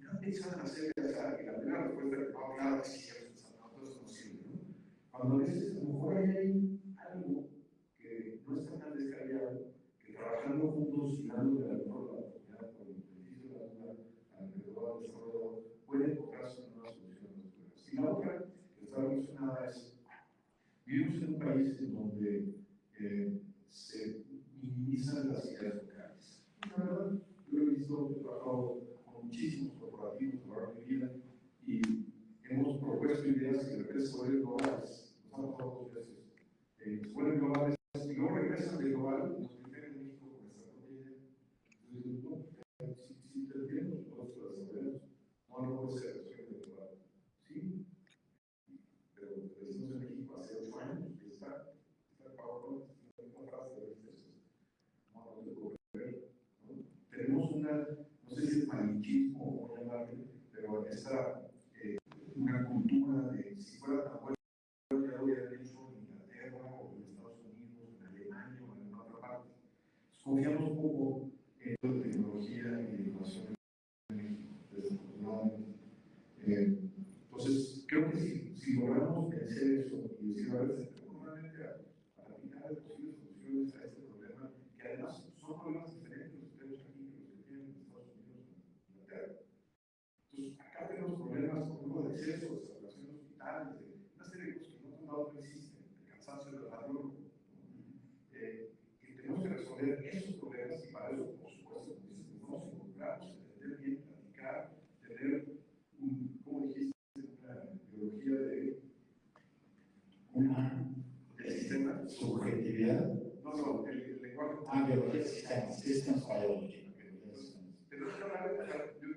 no pensaban hacer esa, y la primera respuesta que no, claro que sí, todo eso no sirve, ¿no? Cuando a veces a lo mejor hay algo que no está tan descabellado, que trabajando juntos y dándole a lo mejor la oportunidad por el beneficio de la duda al creador, al desarrollador, puede encontrarse una nueva solución a los problemas. Y la otra, que estaba mencionada, es, vivimos en un país en donde se minimizan las ideas locales. La verdad, yo he visto, he trabajado con muchísimos corporativos a lo largo de mi vida y hemos propuesto ideas que de repente se vuelven globales. Nos ha pasado 2 veces. Se vuelven globales y luego regresan de global y nos prefieren en México con esta propia idea. Entonces, no, sí te entiendo, todos los desarrolladores. No puede ser, soy de global. Sí, pero decimos en México hace 8 años y está PowerPoint, es la misma frase de veces. No te puedo creer. ¿No? Tenemos una, no sé si es malinchismo o cómo llamarle, pero esta una cultura de si fuera tan bueno ya lo hubieran hecho en Inglaterra o en Estados Unidos, en Alemania o en otra parte. Confiamos un poco en la tecnología y la innovación en México, desafortunadamente. Entonces, creo que si logramos vencer eso y decir, a ver, tenemos realmente a aplicar posibles soluciones a este problema, que además son problemas diferentes los que tenemos aquí que los que tienen en Estados Unidos o en Inglaterra. Entonces, acá tenemos problemas, por ejemplo, de exceso, de saturación de hospitales, de una serie de cosas que en otros lados no existen, de cansancio de radiólogo. Y tenemos que resolver esos problemas y para eso, por supuesto, como dices, nos vamos a involucrarnos, entender bien, platicar, tener ¿cómo dijiste? Una biología de Una del sistema. subjetividad. No, el lenguaje. Biología de sistemas, systems biology. Tenemos que hablar, o sea, yo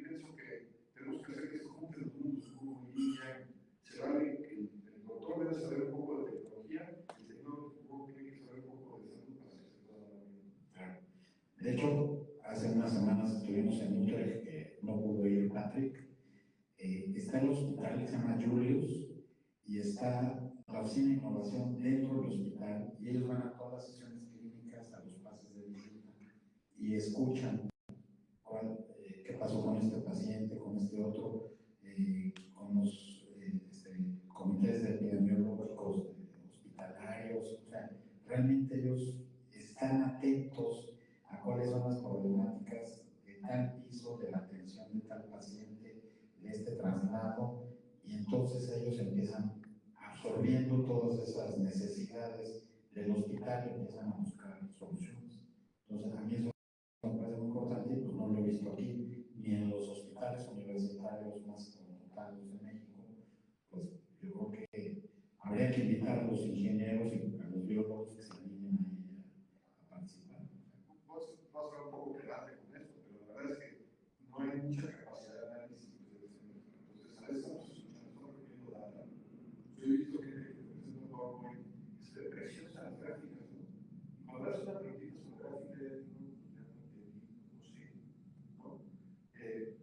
pienso que tenemos que hacer que se junten los mundos, como ya se vale que el doctor debe saber un poco de tecnología y el técnico tiene que saber un poco de salud para que se pueda dar bien. De hecho, hace unas semanas estuvimos en Utrecht, que no pudo ir Patrick. Está el hospital que se llama Julius y está la oficina de innovación dentro del hospital y ellos van a todas las sesiones clínicas, a los pases de visita y escuchan qué pasó con este paciente, con este otro, con los comités epidemiológicos hospitalarios. O sea, realmente ellos están atentos a cuáles son las problemáticas de tal piso, de la atención de tal paciente, de este traslado, y entonces ellos empiezan absorbiendo todas esas necesidades del hospital y empiezan a buscar soluciones. Entonces, a mí eso me parece muy importante, pues no lo he visto aquí, ni en los hospitales universitarios más connotados de México. Pues yo creo que habría que invitar a los ingenieros y a los biólogos que se animen a participar. Vas a hablar un poco pedante con esto, pero la verdad es que no hay mucha capacidad de análisis. Entonces, a veces estamos reuniendo data. Yo he visto que presenta PowerPoint es de preciosa las gráficas, ¿no? Cuando haces una preguntita sobre gráfica, no sé, ¿no?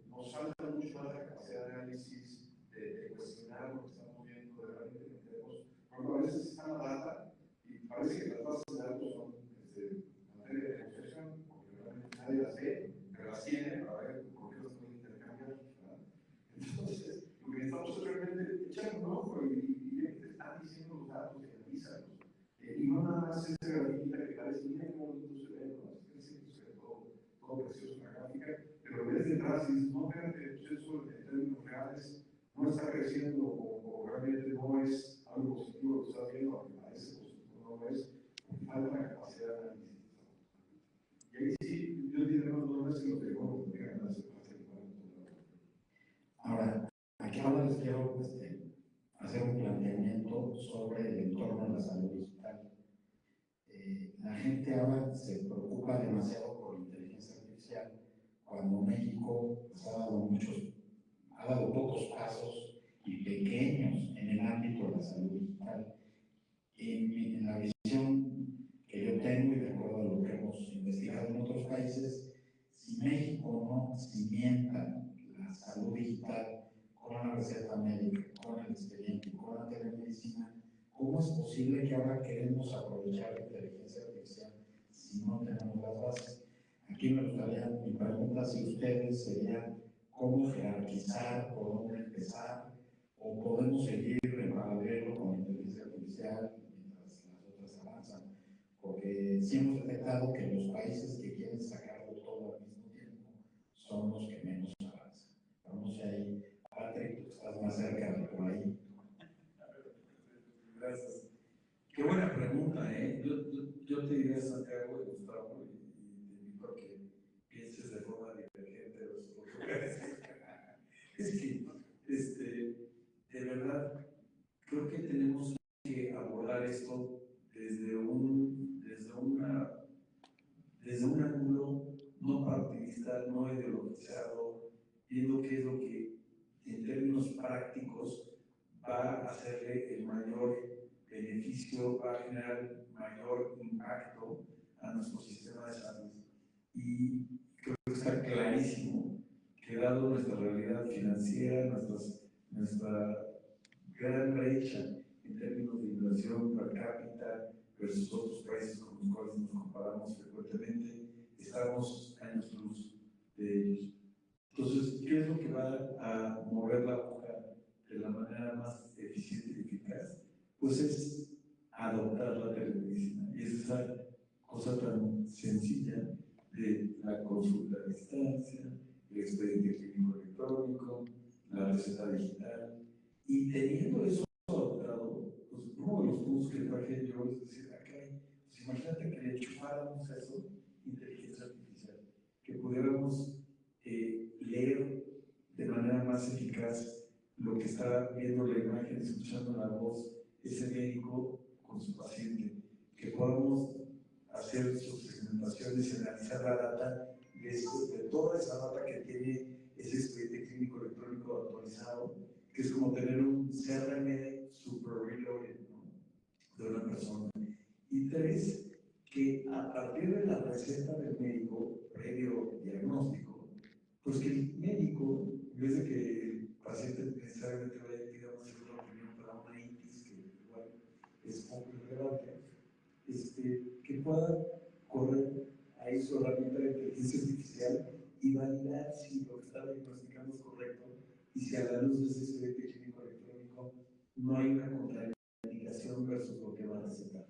Nos falta mucho más la capacidad de análisis, de cuestionar lo que estamos viendo, de realmente meternos. Porque a veces está la data y parece que las bases de datos son materia de negociación, porque realmente nadie las ve, pero las tiene para ver por qué las pueden intercambiar. ¿Verdad? Entonces, lo que necesitamos es realmente echar un ojo y ver qué te están diciendo los datos y analízalos. Y no nada más esa grafita que parece, mira qué bonito se ve, ¿no? Es que se ve todo precioso en la gráfica, pero ves detrás y dices, no, espérate, pues eso en términos reales no está creciendo o realmente no es algo positivo lo que estás viendo, aunque parece positivo, no lo es, porque falta la capacidad de análisis. Y ahí sí, yo diría, no es que los biólogos tengan ganas de participar en todo. Ahora, aquí ahora les quiero hacer un planteamiento sobre el entorno de la salud digital. La gente ahora se preocupa demasiado por la inteligencia artificial, cuando México pues, ha dado pocos pasos y pequeños en el ámbito de la salud digital. En la visión que yo tengo y de acuerdo a lo que hemos investigado en otros países, si México no cimienta la salud digital con la receta médica, con el expediente, con la telemedicina, ¿cómo es posible que ahora queremos aprovechar la inteligencia artificial si no tenemos las bases? Aquí me gustaría, mi pregunta hacia ustedes sería, ¿cómo jerarquizar, por dónde empezar? ¿O podemos seguir en paralelo con la inteligencia artificial mientras las otras avanzan? Porque sí hemos detectado que los países que quieren sacarlo todo al mismo tiempo son los que menos avanzan. Vamos ahí, Patrick, tú estás más cerca de por ahí. Gracias. Qué buena pregunta, ¿eh? Yo te diría, Santiago y Gustavo, y te invito a que pienses de forma divergente de los lugares. Es que, de verdad, creo que tenemos que abordar esto desde un ángulo no partidista, no ideologizado, viendo qué es lo que en términos prácticos va a hacerle el mayor beneficio, va a generar mayor impacto a nuestro sistema de salud. Y creo que está clarísimo que dado nuestra realidad financiera, nuestra gran brecha en términos de inversión per cápita versus otros países con los cuales nos comparamos frecuentemente, estamos años luz de ellos. Entonces, ¿qué es lo que va a mover la aguja de la manera más eficiente y eficaz? Pues es adoptar la telemedicina. Y es esa cosa tan sencilla de la consulta a distancia, el expediente clínico electrónico, la receta digital. Y teniendo eso adoptado, pues uno de los puntos que traje yo es decir, pues imagínate que le enchufáramos eso, inteligencia artificial, que pudiéramos leer de manera más eficaz lo que está viendo la imagen, escuchando la voz, ese médico con su paciente, que podamos hacer sus segmentaciones, analizar la data de toda esa data que tiene ese expediente clínico electrónico actualizado, que es como tener un CRM super reloaded, ¿no?, de una persona. Y tres, que a partir de la receta del médico, previo diagnóstico, pues que el médico, en vez de que el paciente necesariamente vaya a pedir una segunda opinión para una itis, que igual es poco relevante, que pueda correr ahí su herramienta de inteligencia artificial y validar si lo que está diagnosticando es correcto y si a la luz de ese expediente clínico electrónico no hay una contraindicación versus lo que va a recetar.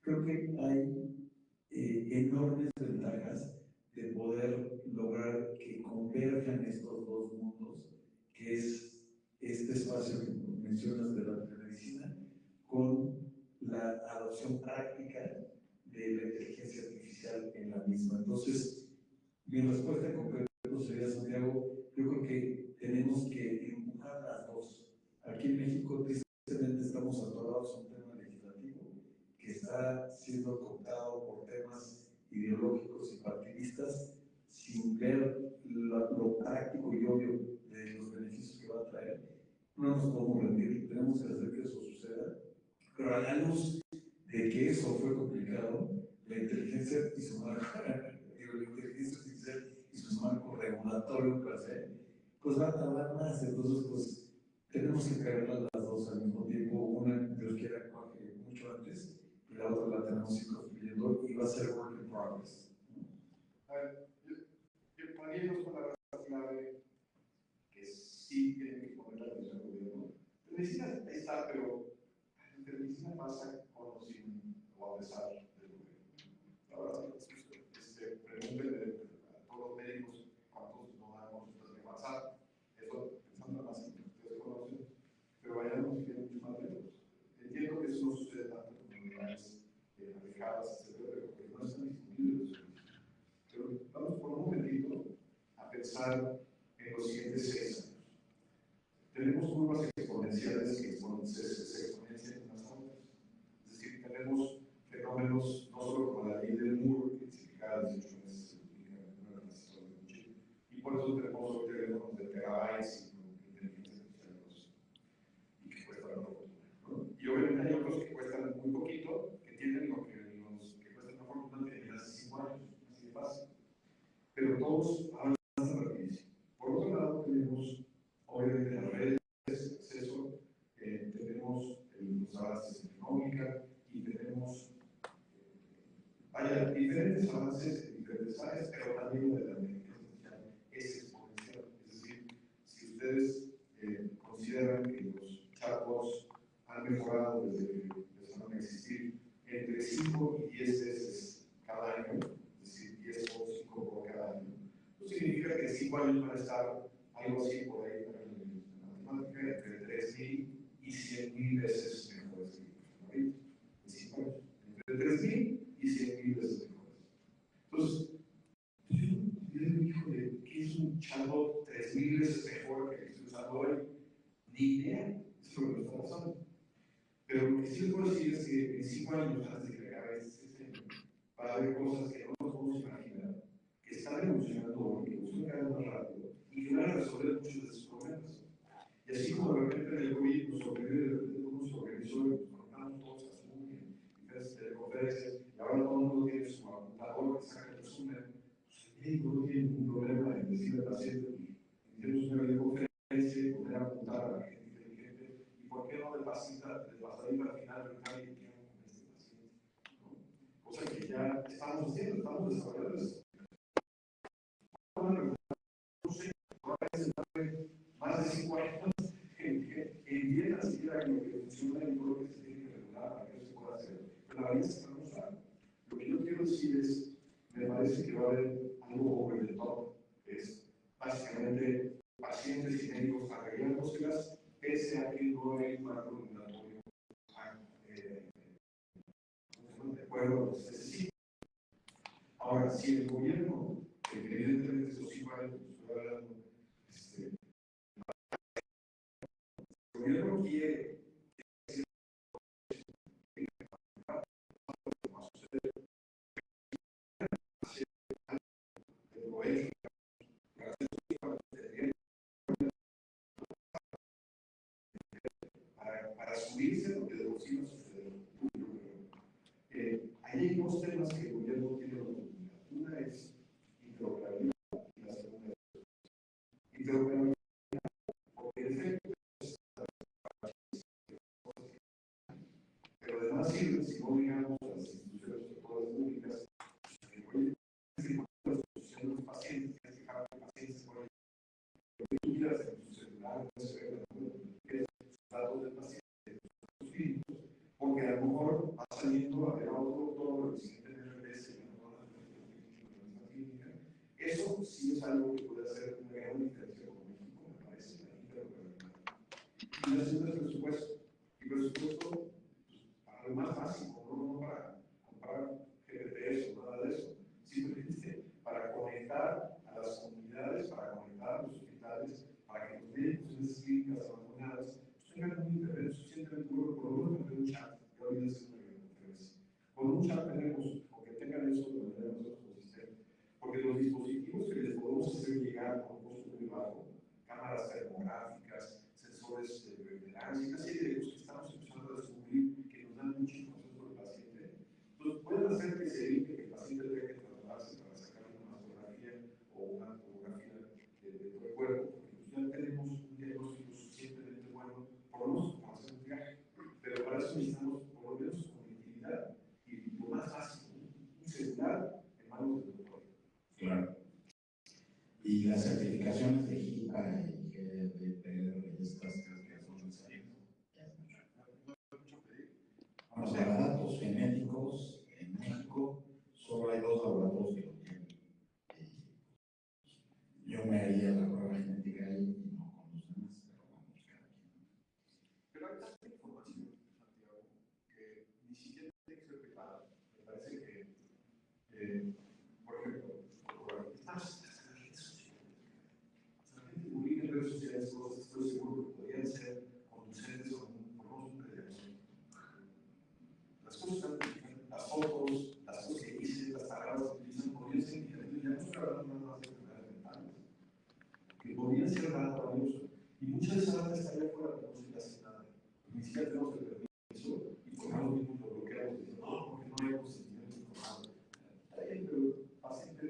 Creo que hay enormes ventajas de poder lograr que converjan estos dos mundos, que es este espacio que mencionas de la telemedicina, con la adopción práctica de la inteligencia artificial en la misma. Entonces, mi respuesta en concreto sería, Santiago, yo creo que tenemos que empujar las dos. Aquí en México, tristemente, estamos atorados a un tema legislativo que está siendo cooptado por temas ideológicos y partidistas sin ver lo práctico y obvio de los beneficios que va a traer. No nos podemos rendir, tenemos que hacer que eso suceda, pero a la luz de que eso fue complicado, la inteligencia y su marco, la inteligencia artificial y su marco regulatorio per se, pues va a tardar más. Entonces, pues tenemos que cargarlas las dos al mismo tiempo. Una, Dios quiera, mucho antes, y la otra la tenemos que ir construyendo y va a ser work in progress. A ver, yo pondría dos palabras clave que sí tienen que poner la atención del gobierno. La medicina está, pero la medicina pasa con o sin o a pesar del gobierno. Ahora, pregúntenle a todos los médicos cuántos no dan consultas de WhatsApp. Eso pensando más en lo que ustedes conocen, pero vayamos que mucho más lejos. Entiendo que eso no sucede tanto en comunidades alejadas, etcétera, pero porque no están disponibles. Pero vamos por un momentito a pensar en los siguientes 6 años. Tenemos curvas exponenciales que se exponencian en las aulas. Es decir, tenemos fenómenos no solo como la ley del Moore, que se cada 18 meses se publica en una historia de Chile, y por eso tenemos hoy teléfonos de terabytes y inteligencia artificial y que cuestan una fortuna, ¿no? Y obviamente hay otros que cuestan muy poquito, que tienen lo que los que cuestan una fortuna tienen hace 5 años, así de fácil. Pero todos avanzan rapidísimo. Por otro lado, tenemos obviamente las redes de acceso, tenemos los avances en genómica y tenemos diferentes avances en diferentes áreas. porcentajes, pero también de la medicación es exponencial. Es decir, si ustedes consideran que los chatbots han mejorado desde que empezaron a existir entre 5 y 10 veces cada año, es decir, 10 por 5 por cada año, eso significa que en 5 años van a estar algo así por ahí en la matemática, entre 3.000 y 100.000 veces mejores que los en 5 años. Entre 3.000 y 100.000 veces mejores. Entonces, yo digo, híjole, ¿qué es un chatbot 3.000 veces mejor que el que estoy usando hoy? Ni idea, eso es lo que me está pasando. Pero lo que sí les puedo decir es que en 5 años, antes de que acabe este año, va a haber cosas que no nos podemos imaginar, que están evolucionando hoy, que evolucionan cada vez más rápido y que van a resolver muchos de sus problemas. Y así como de repente en el COVID nos sorprendió, de repente todo se organizó y nos conectamos todos a Zoom y diferentes teleconferencias, y ahora todo el mundo tiene su computador que saca el resumen. Pues el médico no tiene ningún problema en decirle al paciente, iniciemos una videoconferencia y poder apuntar a la gente inteligente, y por qué no de pasadita al final del cambio que con este paciente, ¿no? Cosa que ya estamos haciendo, estamos desarrollando eso. No sé, más de 5 años entienda siquiera que lo que funciona y todo lo que se tiene que regular para que eso se pueda hacer. Pero la verdad es que no lo sabe. Lo que yo quiero decir es, me parece que va a haber algo over the top, que es básicamente pacientes y médicos arreglándoselas, pese a que no hay un marco regulatorio de acuerdo a lo que se necesita. Ahora, si el gobierno, que evidentemente estos 5 años, estoy hablando, el gobierno quiere para subirse lo que de por sí no sucede. Ahí hay dos temas que el gobierno tiene la oportunidad. Una es interoperabilidad y la segunda es interoperabilidad, porque en efecto, pero además sirve si no digamos a las instituciones públicas que oye, la asociación de los pacientes, tienes que dejar que pacientes por ahí, lo que tú quieras en tu celular, no se ve los datos del paciente, sus clínicos, porque a lo mejor va saliendo a ver a otro doctor, el siguiente NRS, eso sí es algo que puede hacer una gran diferencia con México, me parece, la interoperabilidad. Y la segunda es presupuesto. Y presupuesto para lo más básico, no para comprar GPTs o nada de eso, simplemente para conectar a las comunidades, para conectar a los hospitales, para que los médicos en esas clínicas abandonadas tengan un internet suficientemente bueno, por lo menos tener un chat, que hoy es una videoconferencia. Con un chat tenemos, o que tengan eso de manera nosotros consistente, porque los dispositivos que les podemos hacer llegar con un costo muy bajo, cámaras termográficas, sensores de vigilancia, una serie de cosas que estamos empezando a descubrir que nos dan mucha información sobre el paciente, pues pueden hacer que se evite que el paciente tenga que trasladarse para sacar una mastografía o una tomografía de todo el cuerpo, porque pues ya tenemos un diagnóstico suficientemente bueno, por lo menos para hacer un viaje, pero para eso necesitamos por lo menos conectividad y lo más básico, un celular en manos del doctor. Claro. Y las certificaciones de HIPAA y GDPR y estas que son necesarias, ya es mucho. Vamos a ver, datos genéticos en México, solo hay 2 laboratorios que lo tienen. Yo me haría la prueba genética ahí y no con los demás, pero vamos cada quien. Pero hay tanta información, Santiago, que ni siquiera tiene que ser privada. Me parece que, por ejemplo, estamos en las redes sociales. La gente publica en redes sociales cosas, estoy seguro que podrían ser conducentes con un prediagnóstico. Las cosas están publicando, las fotos, las cosas que dicen, las palabras que utilizan, podrían ser indicativos. Ya no estoy hablando nada más de enfermedades mentales, que podrían ser data valiosa. Y mucha de esa data está allá afuera, pero no se le hace nada. Ni siquiera tenemos el permiso y por eso mismo lo bloqueamos diciendo, no, porque no hay consentimiento informado. Está bien, pero el paciente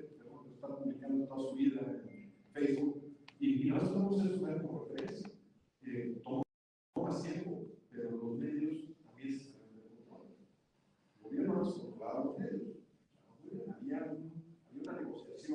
está publicando toda su vida en Facebook y nosotros podemos ser su como referencia. Toma más tiempo, pero los medios también se están dando control. El gobierno no se controlaba los medios. Había una negociación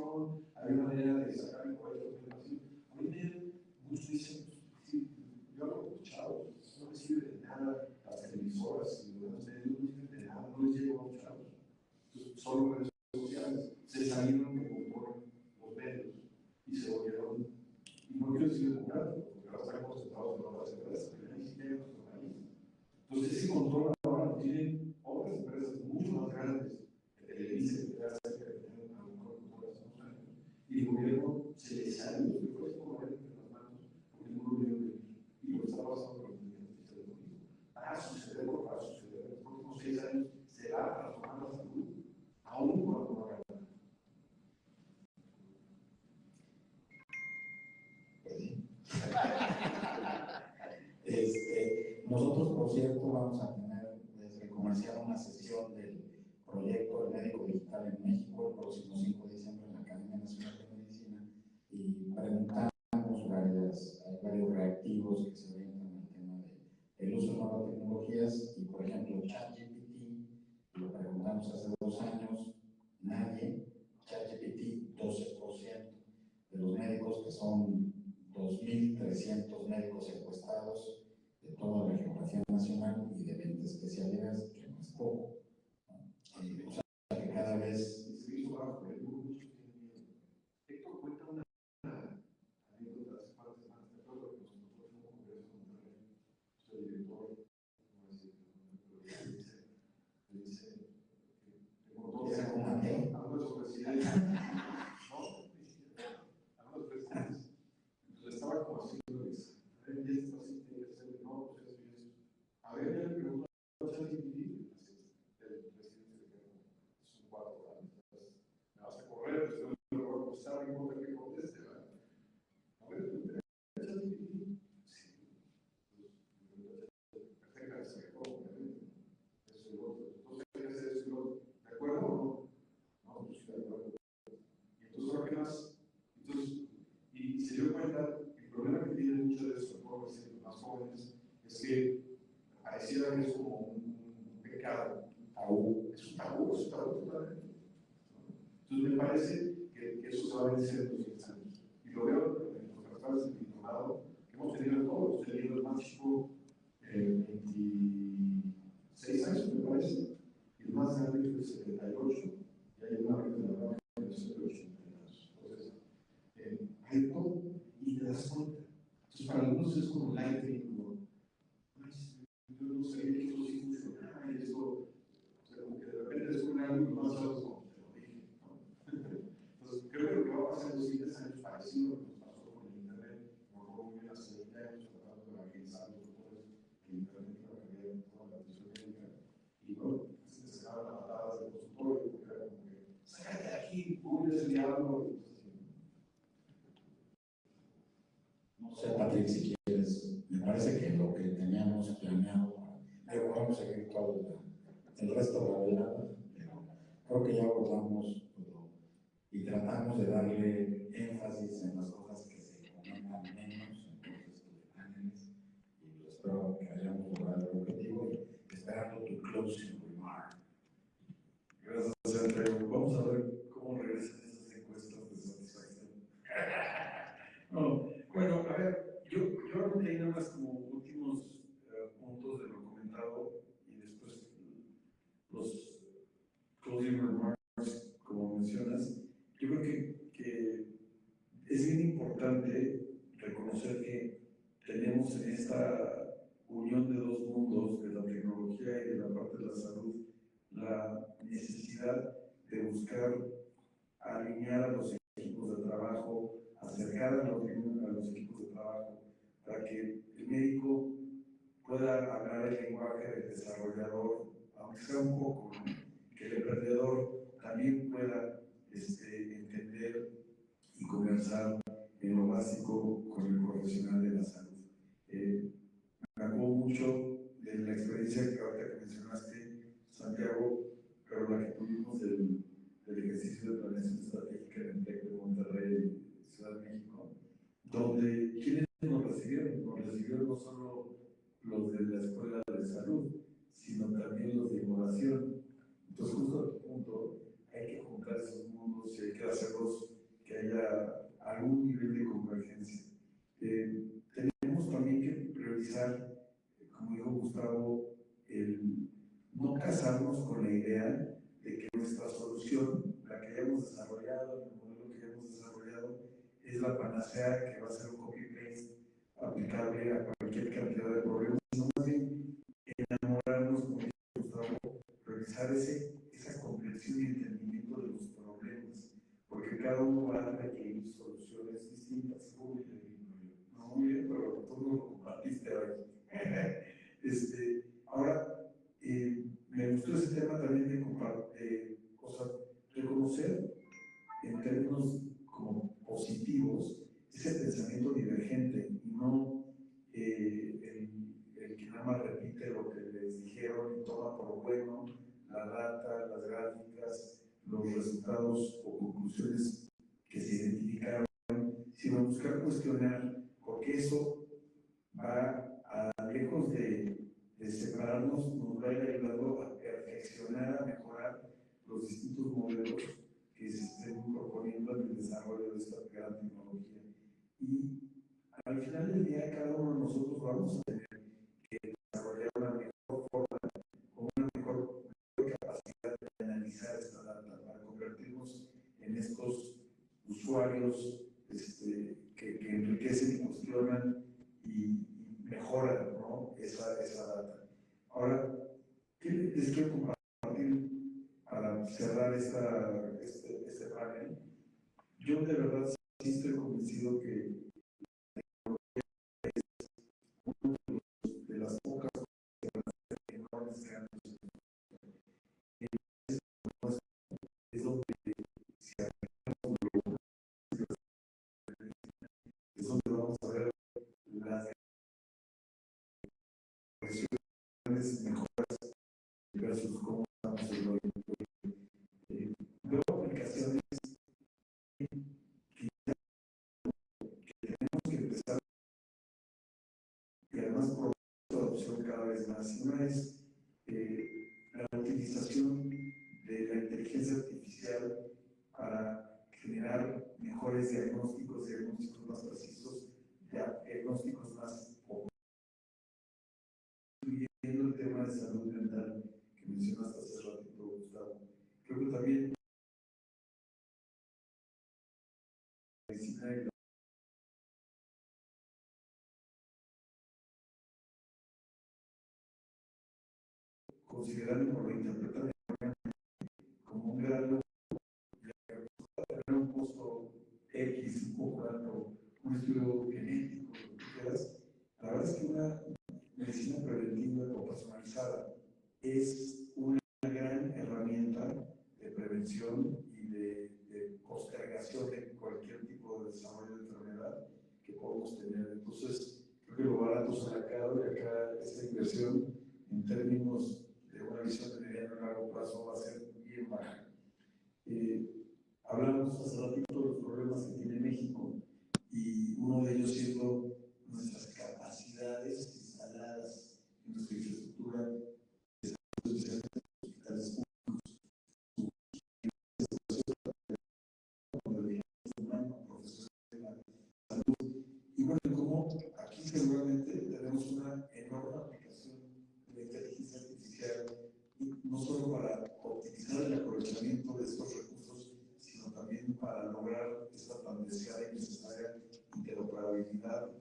Nosotros, por cierto, vamos a tener desde comercial una sesión del proyecto del médico digital en México el próximo 5 de diciembre en la Academia Nacional de Medicina y preguntamos varios reactivos que se orientan al tema del uso de nuevas tecnologías y, por ejemplo, ChatGPT, lo preguntamos hace 2 años, nadie, ChatGPT 12% de los médicos, que son 2.300 médicos encuestados de toda la geografía nacional y de 20 especialidades, que no es poco. O sea, que cada vez... Héctor cuenta una anécdota hace par de semanas, te acuerdo que nos encontró en un congreso en Monterrey, soy director, no sé si me dice, tengo dos algunos presidentes, no, algunos presidentes, entonces estaba como haciendo eso, a ver, y esto así tiene que ser, no, pues eso y eso, a ver, le pregunto a ChatGPT, el presidente se quedó, es un 4 años, me vas a correr, pues no me voy a contestar, no importa que conteste, ¿verdad? A ver, ChatGPT, perfecta, se quedó, obviamente, eso y lo otro, entonces hay que hacer eso y lo otro, ¿de acuerdo o no? No, pues sí, de acuerdo. Y entonces, ¿ahora qué más? Entonces, y se dio cuenta, el problema que tienen muchos de estos más jóvenes es que pareciera que es como un pecado, un tabú, es un tabú totalmente. Entonces me parece que eso se va a vencer en los 10 años. Y lo veo en los tratados del diplomado que hemos tenido todos. Hemos tenido el más chico 26 años, me parece, y el más grande fue 78, y hay una vez de la rama de 80 años. Entonces, hay todo y te das cuenta. Entonces, para algunos es como life, como, yo no sabía que esto sí funcionaba y esto, o sea, como que de repente descubren algo y más sabes como te lo dije, ¿no? Entonces, creo que lo que va a pasar en los siguientes años, parecido a lo que nos pasó con el Internet, como fue muy bien hace 20 años, tratando de evangelizar a los doctores, que el Internet iba a cambiar toda la atención médica, y bueno, se sacaban las patadas del consultorio, porque era como que, sácate de aquí, Google es el diablo. No sé, Patrick, si quieres, me parece que lo que teníamos planeado, pero vamos a seguir todo el resto de la velada, pero creo que ya abordamos todo y tratamos de darle énfasis en las cosas que se comentan menos en todos estos paneles y pues espero que hayamos logrado el objetivo y esperando tu closing remark. Gracias, Sergio. Vamos a ver cómo regresan esas encuestas de satisfacción. No, bueno, a ver, yo anoté nada más como últimos puntos de lo comentado y después los closing remarks, como mencionas. Yo creo que es bien importante reconocer que tenemos en esta unión de dos mundos, de la tecnología y de la parte de la salud, la necesidad de buscar alinear a los equipos de trabajo, acercar a los equipos de trabajo, para que el médico pueda hablar el lenguaje del desarrollador, aunque sea un poco, ¿no? Que el emprendedor también pueda entender y conversar en lo básico con el profesional de la salud. Me acuerdo mucho de la experiencia que ahorita que mencionaste, Santiago, pero la que tuvimos del ejercicio de planeación estratégica en el TEC de Monterrey, Ciudad de México, donde quienes nos recibieron no solo los de la Escuela de Salud, sino también los de innovación. Entonces, justo a tu punto, hay que juntar esos mundos y hay que hacerlos que haya algún nivel de convergencia. Tenemos también que priorizar, como dijo Gustavo, el no casarnos con la idea de que nuestra solución, la que hayamos desarrollado, el modelo que hayamos desarrollado, es la panacea que va a ser un copy-paste aplicable a cualquier cantidad de problemas, sino más bien enamorarnos, como dijo Gustavo, revisar esa comprensión y entendimiento de los problemas, porque cada uno va a requerir soluciones distintas. No, muy bien, pero tú no lo compartiste hoy. Ahora, me gustó ese tema también de reconocer en términos como positivos ese pensamiento divergente y no el que nada más repite lo que les dijeron y toma por bueno la data, las gráficas, los resultados o conclusiones que se identificaron, sino buscar cuestionar, porque eso va a lejos de separarnos, nos va a ir ayudando a perfeccionar, a mejorar los distintos modelos que se estén proponiendo en el desarrollo de esta gran tecnología. Y al final del día, cada uno de nosotros vamos a tener que desarrollar una mejor forma o una mejor capacidad de analizar esta data para convertirnos en estos usuarios que enriquecen y cuestionan y mejoran, ¿no? esa data. Ahora, ¿qué les quiero compartir para cerrar este panel? Yo de verdad sí estoy convencido que de las pocas enormes cambios es donde si es donde vamos a ver las versiones mejoras versus cómo estamos hoy. Veo aplicaciones que tenemos que empezar y además por su adopción cada vez más. Y una es la utilización de la inteligencia artificial para generar mejores diagnósticos más precisos, diagnósticos más incluyendo el tema de salud mental que mencionaste hace ratito, Gustavo. Creo que también la medicina y la considerando o lo interpretan como un gran logro, tener un costo X, un poco alto, un estudio genético, lo que quieras. La verdad es que una medicina preventiva o personalizada es una gran herramienta de prevención y de postergación de cualquier tipo de desarrollo de enfermedad que podemos tener. Entonces, creo que lo barato será caro y acá esta inversión en términos de una visión de mediano y largo plazo va a ser bien baja. Hablamos hace ratito de los problemas que tiene México y uno de ellos siendo nuestras capacidades instaladas en nuestra infraestructura de hospitales públicos, profesores de la salud. Y bueno, como aquí seguramente tenemos una enorme aplicación de la inteligencia artificial, no solo para optimizar el aprovechamiento de estos recursos, sino también para lograr esta tan deseada y necesaria interoperabilidad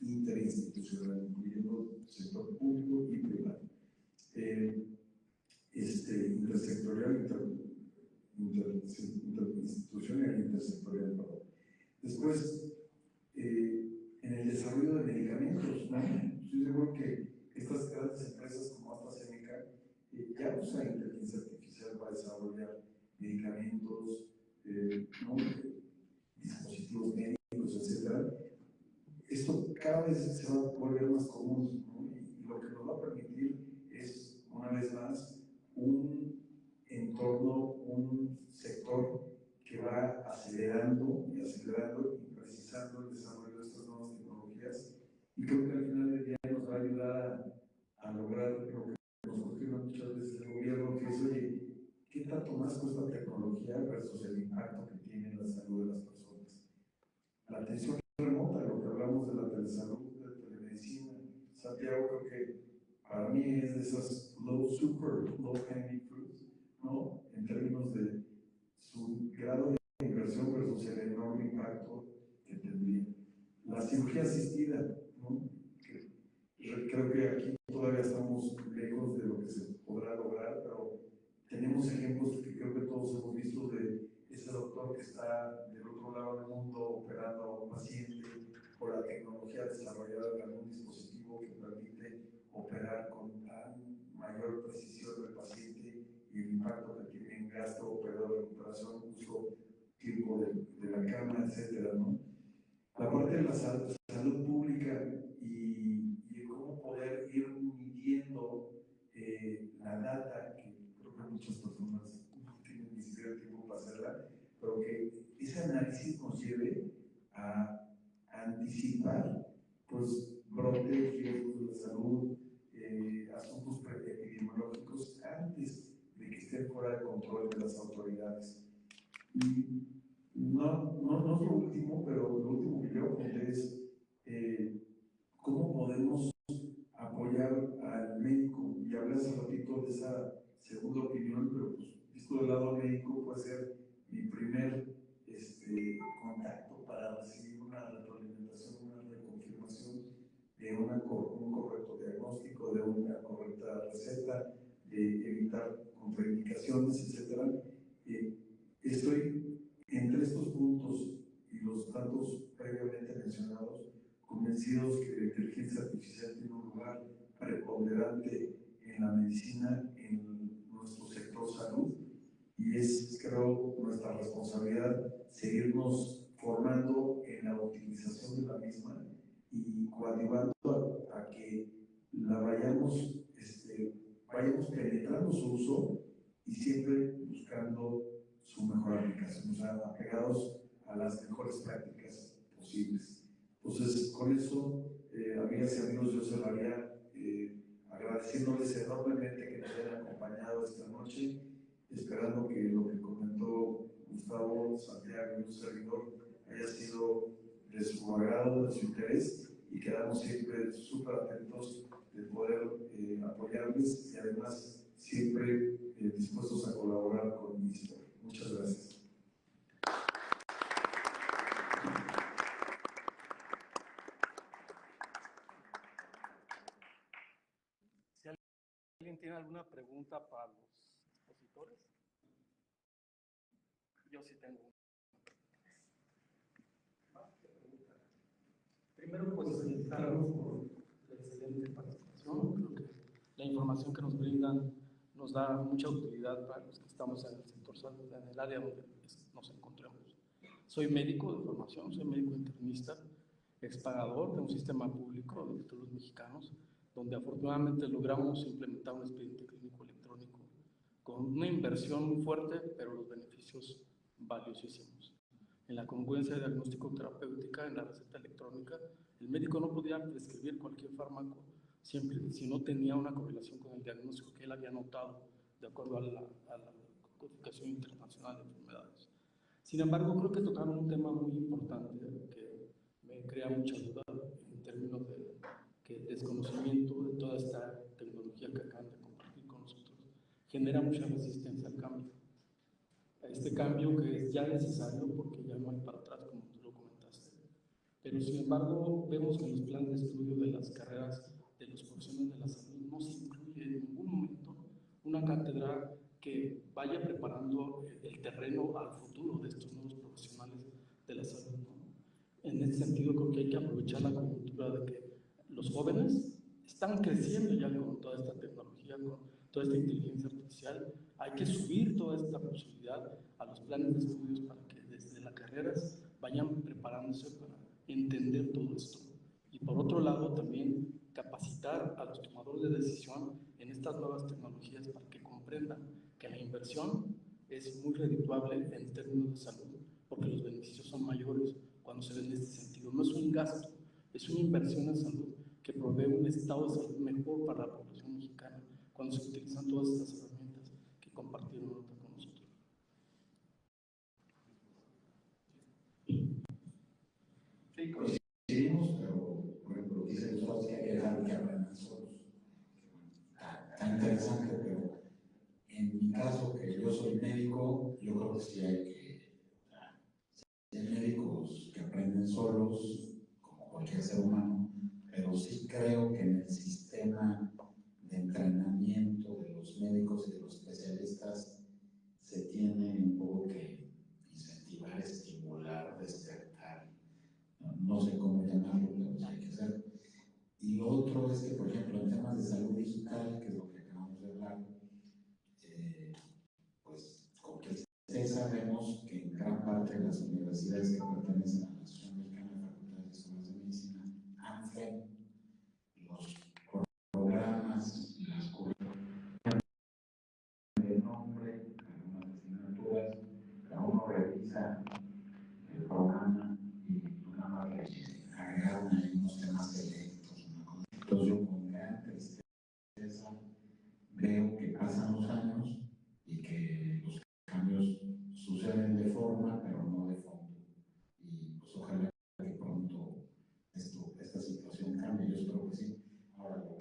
interinstitucional, incluyendo sector público y privado. Intersectorial, interinstitucional y intersectorial. Perdón. Después, en el desarrollo de medicamentos, ¿no? Estoy seguro que estas grandes empresas como AstraZeneca ya usan inteligencia artificial para desarrollar medicamentos, ¿no? Dispositivos médicos, etc. Esto cada vez se va a volver más común, ¿no? Y lo que nos va a permitir es, una vez más, un entorno, un sector que va acelerando y precisando el desarrollo de estas nuevas tecnologías. Y creo que al final del día nos va a ayudar a lograr lo que nos cuestiona muchas veces el gobierno, que es, oye, ¿qué tanto más cuesta tecnología versus el impacto que tiene en la salud de las personas? La atención remota, lo que hablamos de la telesalud, de la telemedicina. Santiago, creo que para mí es de esas super low hanging fruits, ¿no? En términos de su grado de inversión versus el enorme impacto que tendría. La cirugía asistida, ¿no? Creo que aquí todavía estamos lejos de lo que se podrá lograr, pero tenemos ejemplos que creo que todos hemos visto de ese doctor que está del otro lado del mundo operando a un paciente por la tecnología desarrollada en algún dispositivo que permite operar con mayor precisión del paciente y el impacto que tiene en gasto, periodo de recuperación, uso, tiempo de la cama, etcétera, ¿no? La parte de la salud pública y cómo poder ir pues brotes, riesgos de salud, asuntos epidemiológicos antes de que estén fuera de control de las autoridades. Y no es lo último, pero lo último que quiero comentar es cómo podemos apoyar al médico. Y hablé hace ratito de esa segunda opinión, pero pues, visto del lado médico puede ser mi primer contacto para recibir una retroalimentación, una reconfirmación de un correcto diagnóstico, de una correcta receta, de evitar contraindicaciones, etc. Estoy entre estos puntos y los tantos previamente mencionados convencidos que la inteligencia artificial tiene un lugar preponderante en la medicina, en nuestro sector salud, y es, creo, nuestra responsabilidad seguirnos formando en la utilización de la misma y coadyuvando a que la vayamos penetrando su uso y siempre buscando su mejor aplicación, o sea, apegados a las mejores prácticas posibles. Entonces, con eso, amigas y amigos, yo cerraría agradeciéndoles enormemente que nos hayan acompañado esta noche, esperando que lo que comentó Gustavo, Santiago y un servidor haya sido de su agrado, de su interés, y quedamos siempre súper atentos de poder apoyarles y además siempre dispuestos a colaborar con MISPOR. Muchas gracias. ¿Alguien tiene alguna pregunta para los expositores? Yo sí tengo una. Primero, pues felicitarlos por la excelente participación. Creo que la información que nos brindan nos da mucha utilidad para los que estamos en el sector salud, en el área donde nos encontramos. Soy médico de formación, soy médico internista, expagador de un sistema público de títulos mexicanos, donde afortunadamente logramos implementar un expediente clínico electrónico con una inversión muy fuerte, pero los beneficios valiosísimos. En la congruencia diagnóstico terapéutica, en la receta electrónica, el médico no podía prescribir cualquier fármaco siempre si no tenía una correlación con el diagnóstico que él había notado de acuerdo a la codificación internacional de enfermedades. Sin embargo, creo que tocaron un tema muy importante que me crea mucha duda en términos de que el desconocimiento de toda esta tecnología que acaban de compartir con nosotros genera mucha resistencia al cambio. A este cambio que es ya necesario porque ya no hay para atrás, como tú lo comentaste. Pero sin embargo, vemos que en los planes de estudio de las carreras de los profesionales de la salud no se incluye en ningún momento una cátedra que vaya preparando el terreno al futuro de estos nuevos profesionales de la salud, ¿no? En ese sentido, creo que hay que aprovechar la coyuntura de que los jóvenes están creciendo ya con toda esta tecnología, con toda esta inteligencia artificial. Hay que subir toda esta posibilidad a los planes de estudios para que desde las carreras vayan preparándose para entender todo esto. Y por otro lado, también capacitar a los tomadores de decisión en estas nuevas tecnologías para que comprendan que la inversión es muy redituable en términos de salud, porque los beneficios son mayores cuando se ve en este sentido. No es un gasto, es una inversión en salud que provee un estado de salud mejor para la población mexicana cuando se utilizan todas estas herramientas que compartieron ahorita con nosotros. Sí, coincidimos, pero por ejemplo, dice Gustavo que hay que dejar que aprendan solos. Está interesante, pero en mi caso, que yo soy médico, yo creo que sí hay médicos que aprenden solos, como cualquier ser humano, pero sí creo que en el sistema de entrenamiento de los médicos y de los especialistas se tiene un poco que incentivar, estimular, despertar. No sé cómo llamarlo, pero sí hay que hacer. Y lo otro es que, por ejemplo, en temas de salud digital, que es lo que acabamos de hablar, pues con que sabemos que en gran parte de las universidades que pertenecen a la Asociación Mexicana de Facultades y Escuelas de Medicina, ANFE, los programas, las currículas de nombre, algunas asignaturas, cada uno revisa el programa y nada más le agregaron ahí unos temas que unos años y que los cambios suceden de forma, pero no de fondo. Y pues ojalá que pronto esta situación cambie, yo espero que sí. Ahora,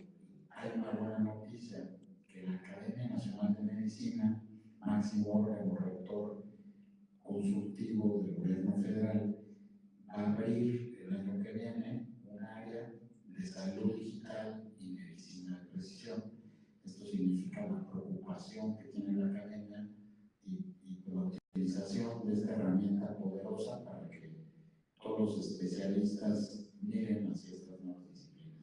hay una buena noticia, que la Academia Nacional de Medicina, máximo órgano rector consultivo del gobierno federal, va a abrir el año que viene un área de salud digital y medicina de precisión. Esto significa la preocupación que tiene la academia y la utilización de esta herramienta poderosa para que todos los especialistas miren hacia estas nuevas disciplinas.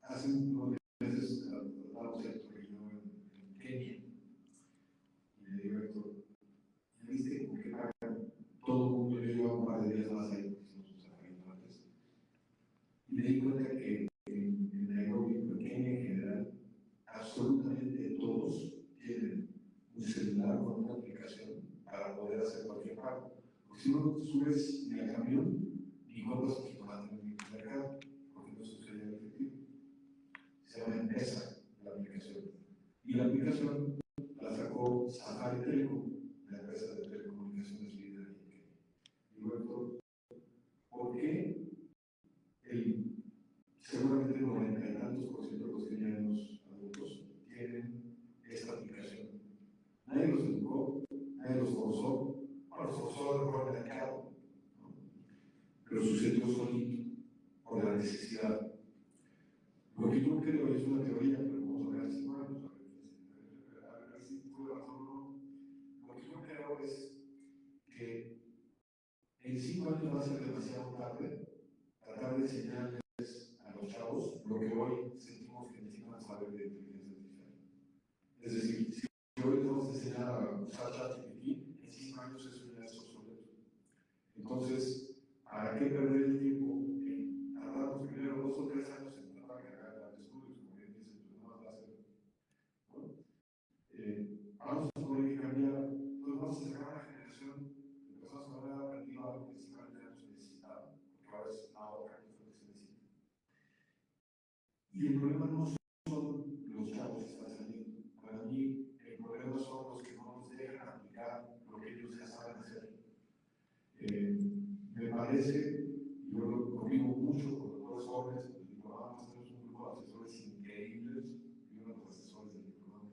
Hace unos meses tratamos Héctor y yo en Kenia, y le digo a Héctor, ¿ya viste por qué pagan todo el mundo? Yo llevo un par de días más ahí, porque somos sus habitantes. Y me di cuenta que en Nairobi, en Kenia en general, absolutamente todos tienen un celular con una aplicación para poder hacer cualquier pago. Porque si no subes ni al camión, ni compras un jitomate en el mercado, porque no sucede el efectivo. Se llama M-Pesa, la aplicación. Y la aplicación la sacó Safari Telecom, la empresa de telecomunicaciones líder en Kenia. Y luego, ¿por qué seguramente el 90 y tantos por ciento de los kenianos adultos tienen esta aplicación? Nadie los educó, nadie los forzó, bueno, los forzó por el mercado, ¿no? Pero sucedió solito, por la necesidad. Lo que yo creo es una teoría, pero vamos a ver si a ver si tuve razón o no. Lo que yo creo es que en 5 años va a ser demasiado tarde tratar de enseñarles a los chavos lo que hoy sentimos que necesitan saber de inteligencia artificial. Es decir, si hoy les vamos a enseñar a usar ChatGPT, en 5 años eso ya es obsoleto. Entonces, ¿para qué perder el tiempo en tardarnos primero 2 o 3 años en tratar de cargar estudios, como bien dicen, pues no va a ser, ¿no? Vamos a poder que cambiar, pues vamos a sacar una generación de personas que van a haber aprendido algo que 5 años necesitaban, porque ahora es una hora que es lo que se necesita. Y el problema no son los chavos que están saliendo. Para mí, el problema son los que no nos dejan aplicar lo que ellos ya saben hacer. Me parece, y yo lo convivo mucho con doctores jóvenes, pues, mi programa tenemos un grupo de asesores increíbles, y uno de los asesores del programa,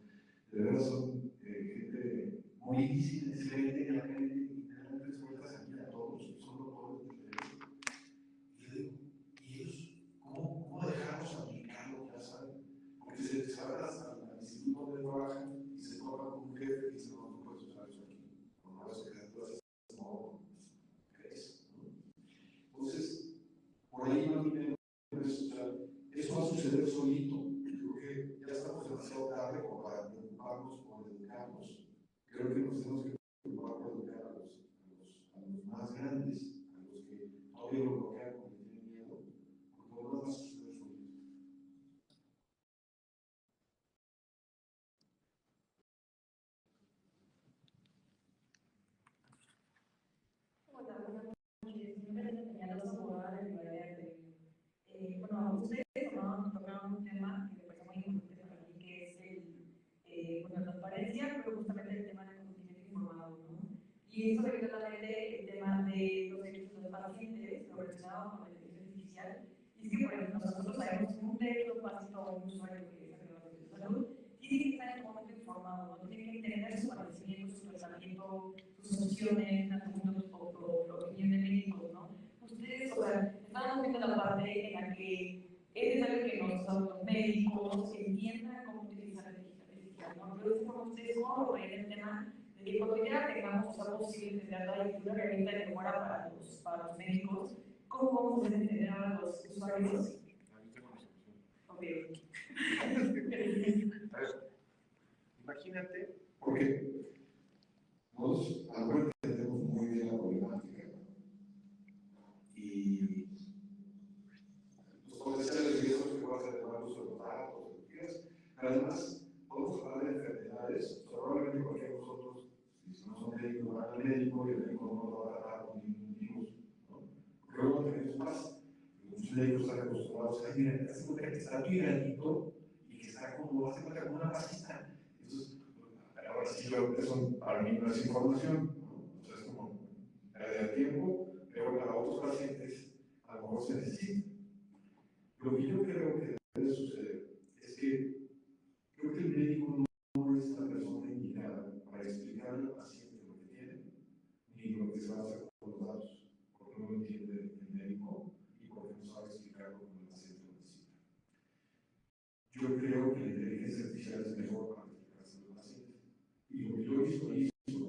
de verdad son gente muy excelente, que aprende y te dan 3 vueltas aquí a todos, son doctores diferentes. Y yo digo, ¿y ellos cómo dejarlos aplicar lo que ya saben? Porque se van al instituto donde trabajan y se topan con un jefe y dicen, no puedes usar eso aquí, con una secretatura no crees, ¿no? Entonces, por ahí no tenemos, eso va a suceder solito. Creo que ya estamos demasiado tarde como para preocuparnos por educarnos. Creo que nos tenemos que preocupar por educar a los más grandes, a los que todavía lo bloquean porque tienen miedo, porque lo demás va a suceder solito. Hola, buenas noches. Mi nombre es Peñalosa Abogada de Valverde. Bueno, ustedes tocaron un tema que me parece muy importante para mí, que es la transparencia, pero justamente el tema del consentimiento informado, ¿no? Y eso me viene a la mente el tema de los derechos de los pacientes, lo relacionado con la inteligencia artificial. Y es que, por ejemplo, nosotros sabemos que un derecho básico a un usuario que es el de salud tiene que estar en un momento informado, ¿no? Tiene que entender su padecimiento, su tratamiento, sus opciones, argumentos o opinión de médicos, ¿no? Ustedes, o sea, estamos viendo la parte en la que es necesario que los médicos entiendan cómo utilizar la inteligencia artificial, ¿no? Pero es como ustedes, ¿cómo lo ven el tema de que cuando ya tengamos, o sea, posible tener la herramienta de mejora para los médicos, cómo vamos a entender a los usuarios? Okay. A ver, imagínate, porque nosotros a lo mejor entendemos muy bien la problemática y los potenciales riesgos que vas a tener al uso de los datos, lo que quieras, pero además podemos hablar de enfermedades, probablemente cualquiera de nosotros, si no son médicos, van al médico y el médico no lo va a tratar con ningún virus, ¿no? Porque luego tenemos médicos están acostumbrados a miren, hace cuenta que está tiradito y que está como, hace cuenta como una pasita. Entonces, ahora sí, eso para mí no es información, ¿no? O sea, es como pérdida de tiempo, pero para otros pacientes a lo mejor se necesita. Lo que yo creo que debe suceder es que creo que el médico no es la persona indicada para explicarle al paciente lo que tiene ni lo que se va a hacer con los datos, porque no lo entiende el médico y porque no sabe explicarlo como el paciente lo necesita. Yo creo que la inteligencia artificial es mejor para explicarse al paciente. Y lo que yo hizo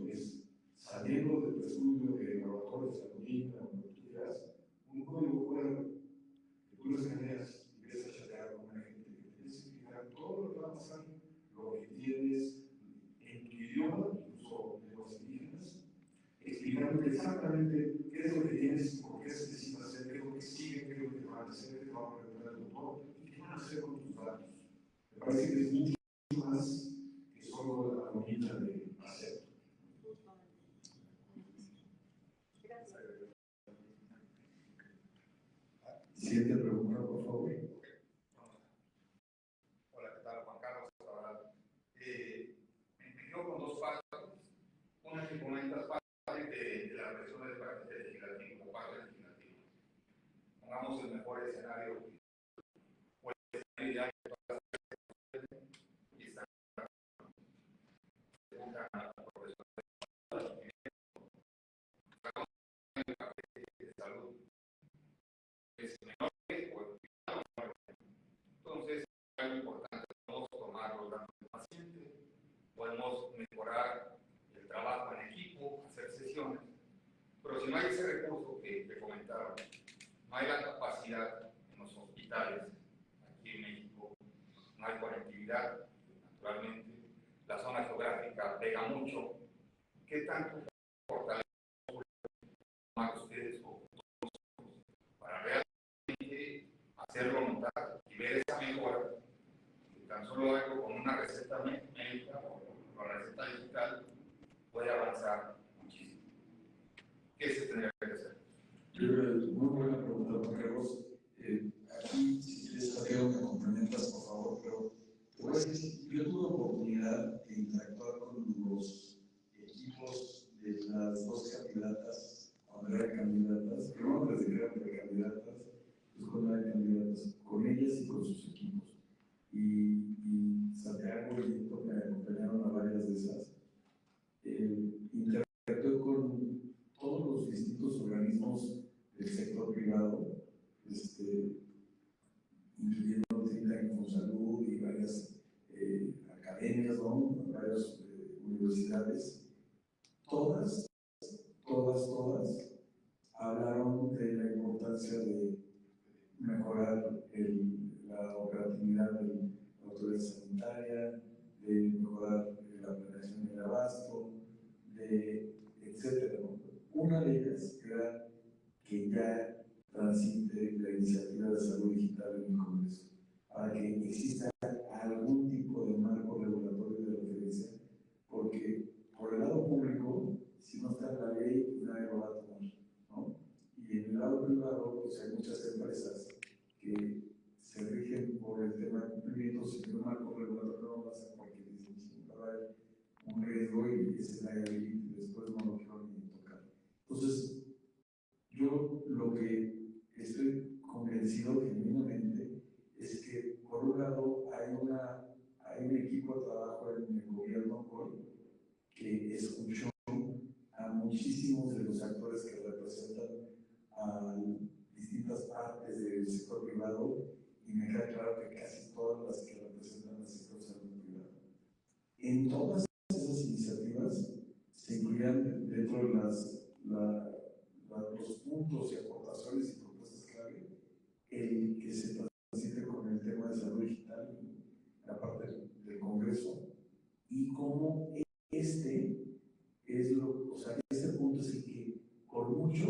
es, saliendo de tu estudio de laboratorio de salud, o lo que tú quieras, un código fuera que tú lo escaneas y empiezas a chatear con una gente que te empieza a explicar todo lo que va a pasar, lo que tienes en tu idioma, incluso lenguas indígenas, explicándote exactamente qué es lo que tienes, por qué se necesita hacer, qué es lo que sigue, qué es lo que te van a hacer, qué te va a preguntar el doctor y qué van a hacer con tus datos. Me parece que es mucho más que solo la bonita de hacer. Siguiente pregunta, por favor. Hola, ¿qué tal? Juan Carlos. Me quedo con dos partes. Una que comentas parte de la presión del paciente legislativo, parte legislativa. Pongamos el mejor escenario, o el escenario ideal que todas las y están de salud es menor entonces es algo importante. Podemos tomar los datos del paciente, podemos mejorar el trabajo en equipo, hacer sesiones, pero si no hay ese recurso que comentaron, no hay la capacidad en los hospitales, aquí en México, no hay conectividad, naturalmente, la zona geográfica pega mucho. ¿Qué tanto fortalece más ustedes o para realmente hacerlo notar y ver esa mejora? Que tan solo algo con una receta médica o con la receta digital puede avanzar muchísimo. ¿Qué se tendría que hacer? Muy buena pregunta, Juan Carlos. Aquí, si quieres, Santiago, me complementas, por favor, pero te voy a decir, yo tuve oportunidad de interactuar con los equipos de las dos candidatas, cuando eran candidatas, primero les dijeron precandidatas, después cuando eran candidatas, con ellas y con sus equipos. Y Santiago y Héctor me acompañaron a varias de esas. Interactué con todos los distintos organismos del sector privado, incluyendo Infonsalud y varias academias, ¿no? Varias universidades. Todas hablaron de la importancia de mejorar la operatividad de la autoridad sanitaria, de mejorar la planeación del abasto, etcétera, ¿no? Una de ellas era que ya transite la iniciativa de salud digital en el Congreso, para que exista algún tipo de marco regulatorio de referencia, porque por el lado público, si no está en la ley, nadie lo va a tomar, ¿no? Y en el lado privado, pues hay muchas empresas que se rigen por el tema de cumplimiento, si no marco regulatorio no lo hacen porque dicen, va a haber un riesgo y ese es la ley y después no lo quiero ni tocar. Entonces, yo lo que estoy convencido genuinamente es que, por un lado, hay un equipo de trabajo en el gobierno hoy que escuchó a muchísimos de los actores que representan a distintas partes del sector privado y me queda claro que casi todas las que representan al sector salud privado. En todas esas iniciativas se incluían dentro de los puntos y aportaciones y propuestas clave el que se transite con el tema de salud digital en la parte del Congreso y cómo este punto es el que por mucho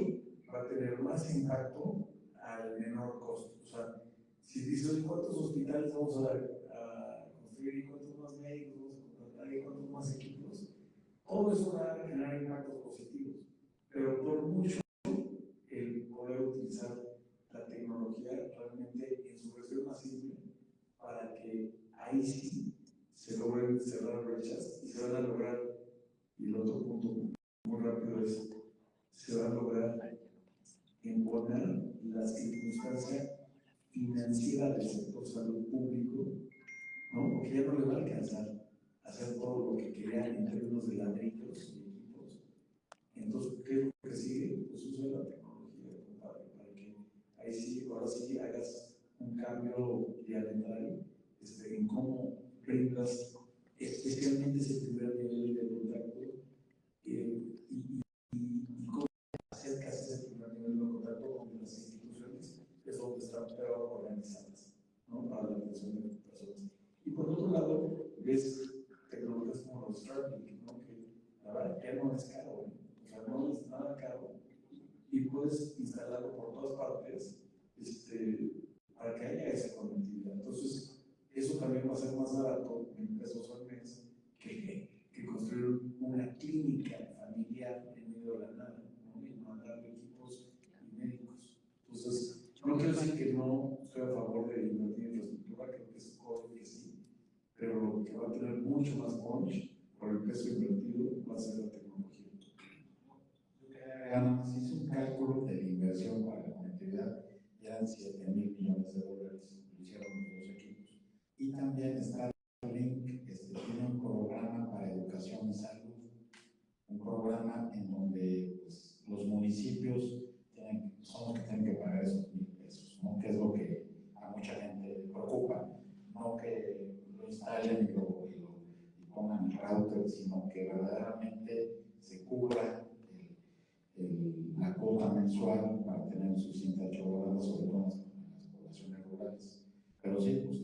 va a tener más impacto al menor costo. O sea, si dices cuántos hospitales vamos a construir y cuántos más médicos vamos a contratar y cuántos más equipos, todo eso va a generar impactos positivos, pero por mucho el poder utilizar la tecnología fechas y se van a lograr. Y el otro punto muy rápido es, se va a lograr imponer la circunstancia financiera del sector salud público, ¿no? Porque ya no le va a alcanzar a hacer todo lo que querían en términos de ladrillos y equipos. Entonces, ¿qué es lo que sigue? Pues usa la tecnología, compadre, para que ahí sí, ahora sí hagas un cambio diametral en cómo brindas especialmente ese primer nivel de contacto y cómo acercas ese primer nivel de contacto con las instituciones que son donde están peor organizadas, ¿no? Para la atención de personas. Y por otro lado, ves tecnologías como los Starlink, ¿no? Que la verdad ya no es caro, ¿eh? O sea, no es nada caro y puedes instalarlo por todas partes para que haya esa conectividad. Entonces, eso también va a ser más barato en pesos al mes que construir una clínica familiar en medio de la nada, ¿no? Y mandar equipos y médicos. Entonces, no quiero decir que no estoy a favor de invertir en infraestructura, creo que es obvio que sí, pero lo que va a tener mucho más punch por el peso invertido va a ser la tecnología. Nada más hice un cálculo de la inversión para la conectividad, ya eran $7,000 millones, lo hicieron los dos equipos. Y también Starlink tiene un programa para educación y salud, un programa en donde pues, los municipios son los que tienen que pagar esos $1,000, ¿no? Que es lo que a mucha gente le preocupa, no que lo instalen y pongan el router, sino que verdaderamente se cubra la cuota mensual para tener suficiente ancho de banda, sobre todo en las poblaciones rurales. Pero sí, pues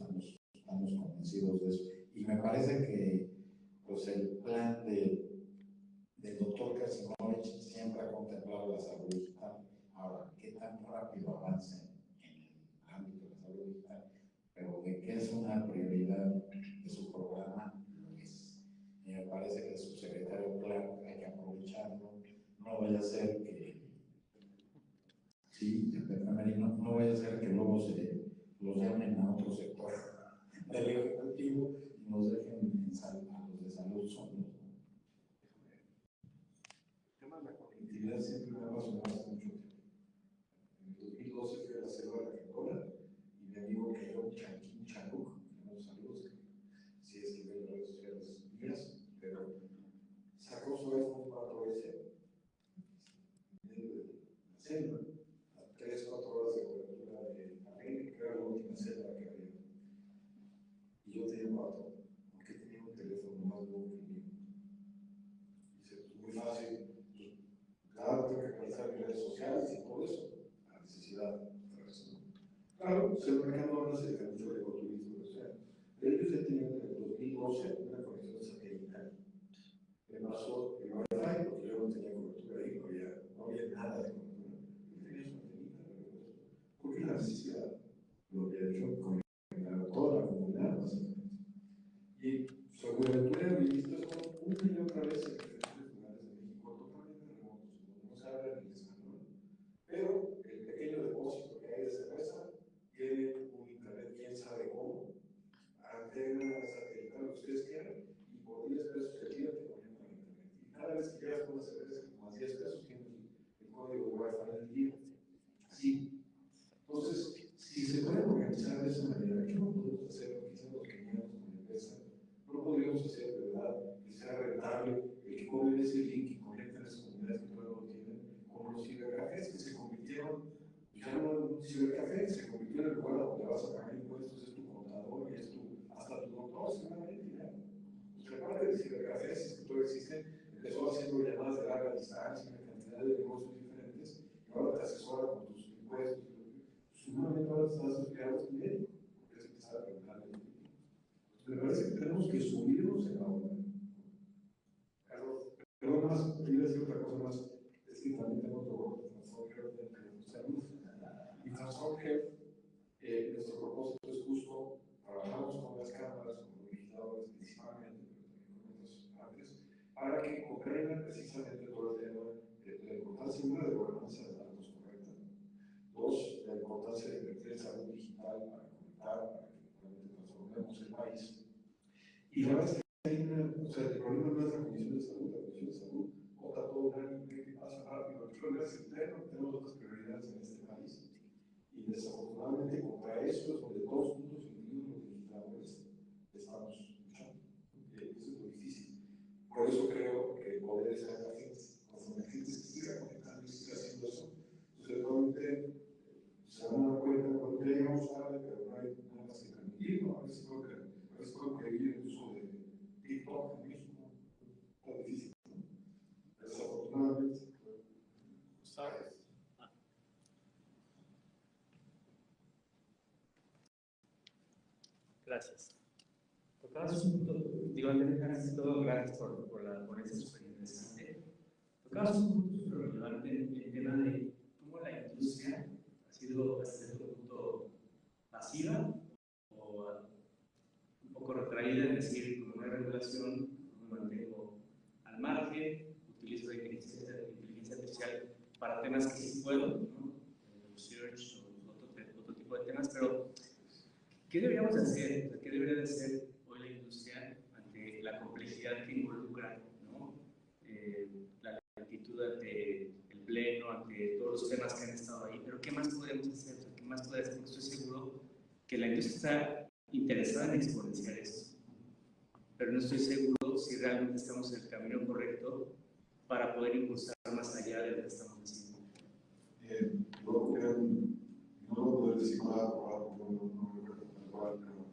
estamos convencidos de eso. Y me parece que pues, el plan del doctor Kersinovich siempre ha contemplado la salud digital. Ahora, qué tan rápido avance en el ámbito de la salud digital, pero de que es una prioridad de su programa, lo es. Y me parece que su secretario, claro, hay que aprovecharlo. No vaya a ser que, sí, no vaya a ser que luego los llamen a otro sector del Ejecutivo y nos dejen a los de salud solos. El tema de la conectividad siempre me ha apasionado hace mucho tiempo. En el 2012 fui a la selva de la Cancona y mi amigo Cayo Chanquín Chanuc, unos saludos, si es que ven las redes sociales mías, pero sacó su iPhone 4S la selva, a 3-4 horas de cobertura de América, que era la última selva que había. Y yo tenía 4, aunque tenía un teléfono más nuevo que el mío. Dice, pues muy fácil, pues, claro, tengo que actualizar mis redes sociales y todo eso, la necesidad. Claro, el mercado ahora se dedica mucho al ecoturismo, o sea, pero ellos ya tenían en el 2012 una conexión satelital. Me pasó el Wi-Fi, porque yo no tenía cobertura ahí, no había nada de cobertura. Yo tenía su antenita, porque la necesidad lo había hecho con toda la comunidad, básicamente. Y sobre aventura he visto eso una y otra vez en diferentes lugares de México, totalmente remotos, donde no se habla ni español, pero el pequeño depósito que hay de cerveza tiene un internet, quién sabe cómo, antena satelital, lo que ustedes quieran, y por $10 el día te conectan a internet. Y cada vez que llegas con una cerveza que más $10 tienes el código de Wi-Fi del día. Así. Entonces, si se pueden organizar de esa manera, ¿qué no podemos hacer? Quizás los queríamos con empresa, no podríamos hacer de verdad que sea rentable el que cobren ese link y conecten a las comunidades que todavía no tienen, como los cibercafés que se convirtieron, ya no en un cibercafé, se convirtió en el lugar donde vas a pagar impuestos, es tu contador y es hasta tu doctor, seguramente ya. Pues la parte de cibercafés, que todavía existe, empezó haciendo llamadas de larga distancia, una cantidad de negocios diferentes, y ahora te asesora con tus impuestos. Seguramente ahora estás estudiando tu médico, porque es que te sabe preguntar de ti. Me parece que tenemos que subirnos en la onda. Carlos, perdón más, quería decir otra cosa más. Es que también tengo otro Transform Health de salud. Y Transform Health, nuestro propósito es justo, trabajamos con las cámaras, con los legisladores principalmente, pero también con otras partes, para que comprendan precisamente todo el tema de la importancia, una, de gobernanza de datos correcta, dos, la importancia de invertir en salud digital para conectar, para que realmente transformemos el país. Y la verdad es que hay una, o sea, el problema no es la Comisión de Salud, la Comisión de Salud vota todo un año, ¿qué pasa rápido? El problema es interno, tenemos otras prioridades en este país. Y desafortunadamente contra eso es donde todos juntos, incluidos los legisladores, estamos luchando. Eso es muy difícil. Por eso creo que el poder es la gente. Cuando la gente se siga conectando y siga haciendo eso, entonces realmente se van a dar cuenta cuando ya llegamos tarde, pero no hay nada más que permitir, ¿no? A veces creo que vivir el uso de TikTok en México está difícil, ¿no? Desafortunadamente, ¿sabes? Gracias. Tocabas un punto, digo, antes de todo, gracias por la ponencia súper interesante. Tocabas un punto súper relevante, el tema de cómo la industria ha sido hasta cierto punto pasiva o un poco retraída, es decir, como no hay regulación, me mantengo al margen, utilizo la inteligencia artificial para temas que sí puedo, ¿no? Research o otro tipo de temas, pero ¿qué deberíamos hacer? ¿Qué debería de hacer hoy la industria ante la complejidad que involucra, ¿no? La lentitud ante el pleno, ante todos los temas que han estado ahí? Pero ¿qué más podemos hacer? ¿Qué más puede hacer? Estoy seguro que la industria está interesada en exponenciar eso, pero no estoy seguro si realmente estamos en el camino correcto para poder impulsar más allá de lo que estamos haciendo. Yo creo, no lo puedo decir nada por no me acuerdo tal cual, pero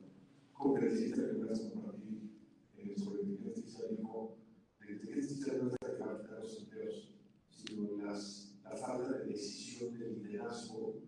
conferencista que voy a compartir sobre inteligencia artificial dijo, la inteligencia artificial no es la que va a quitar los empleos, sino la falta de decisión de liderazgo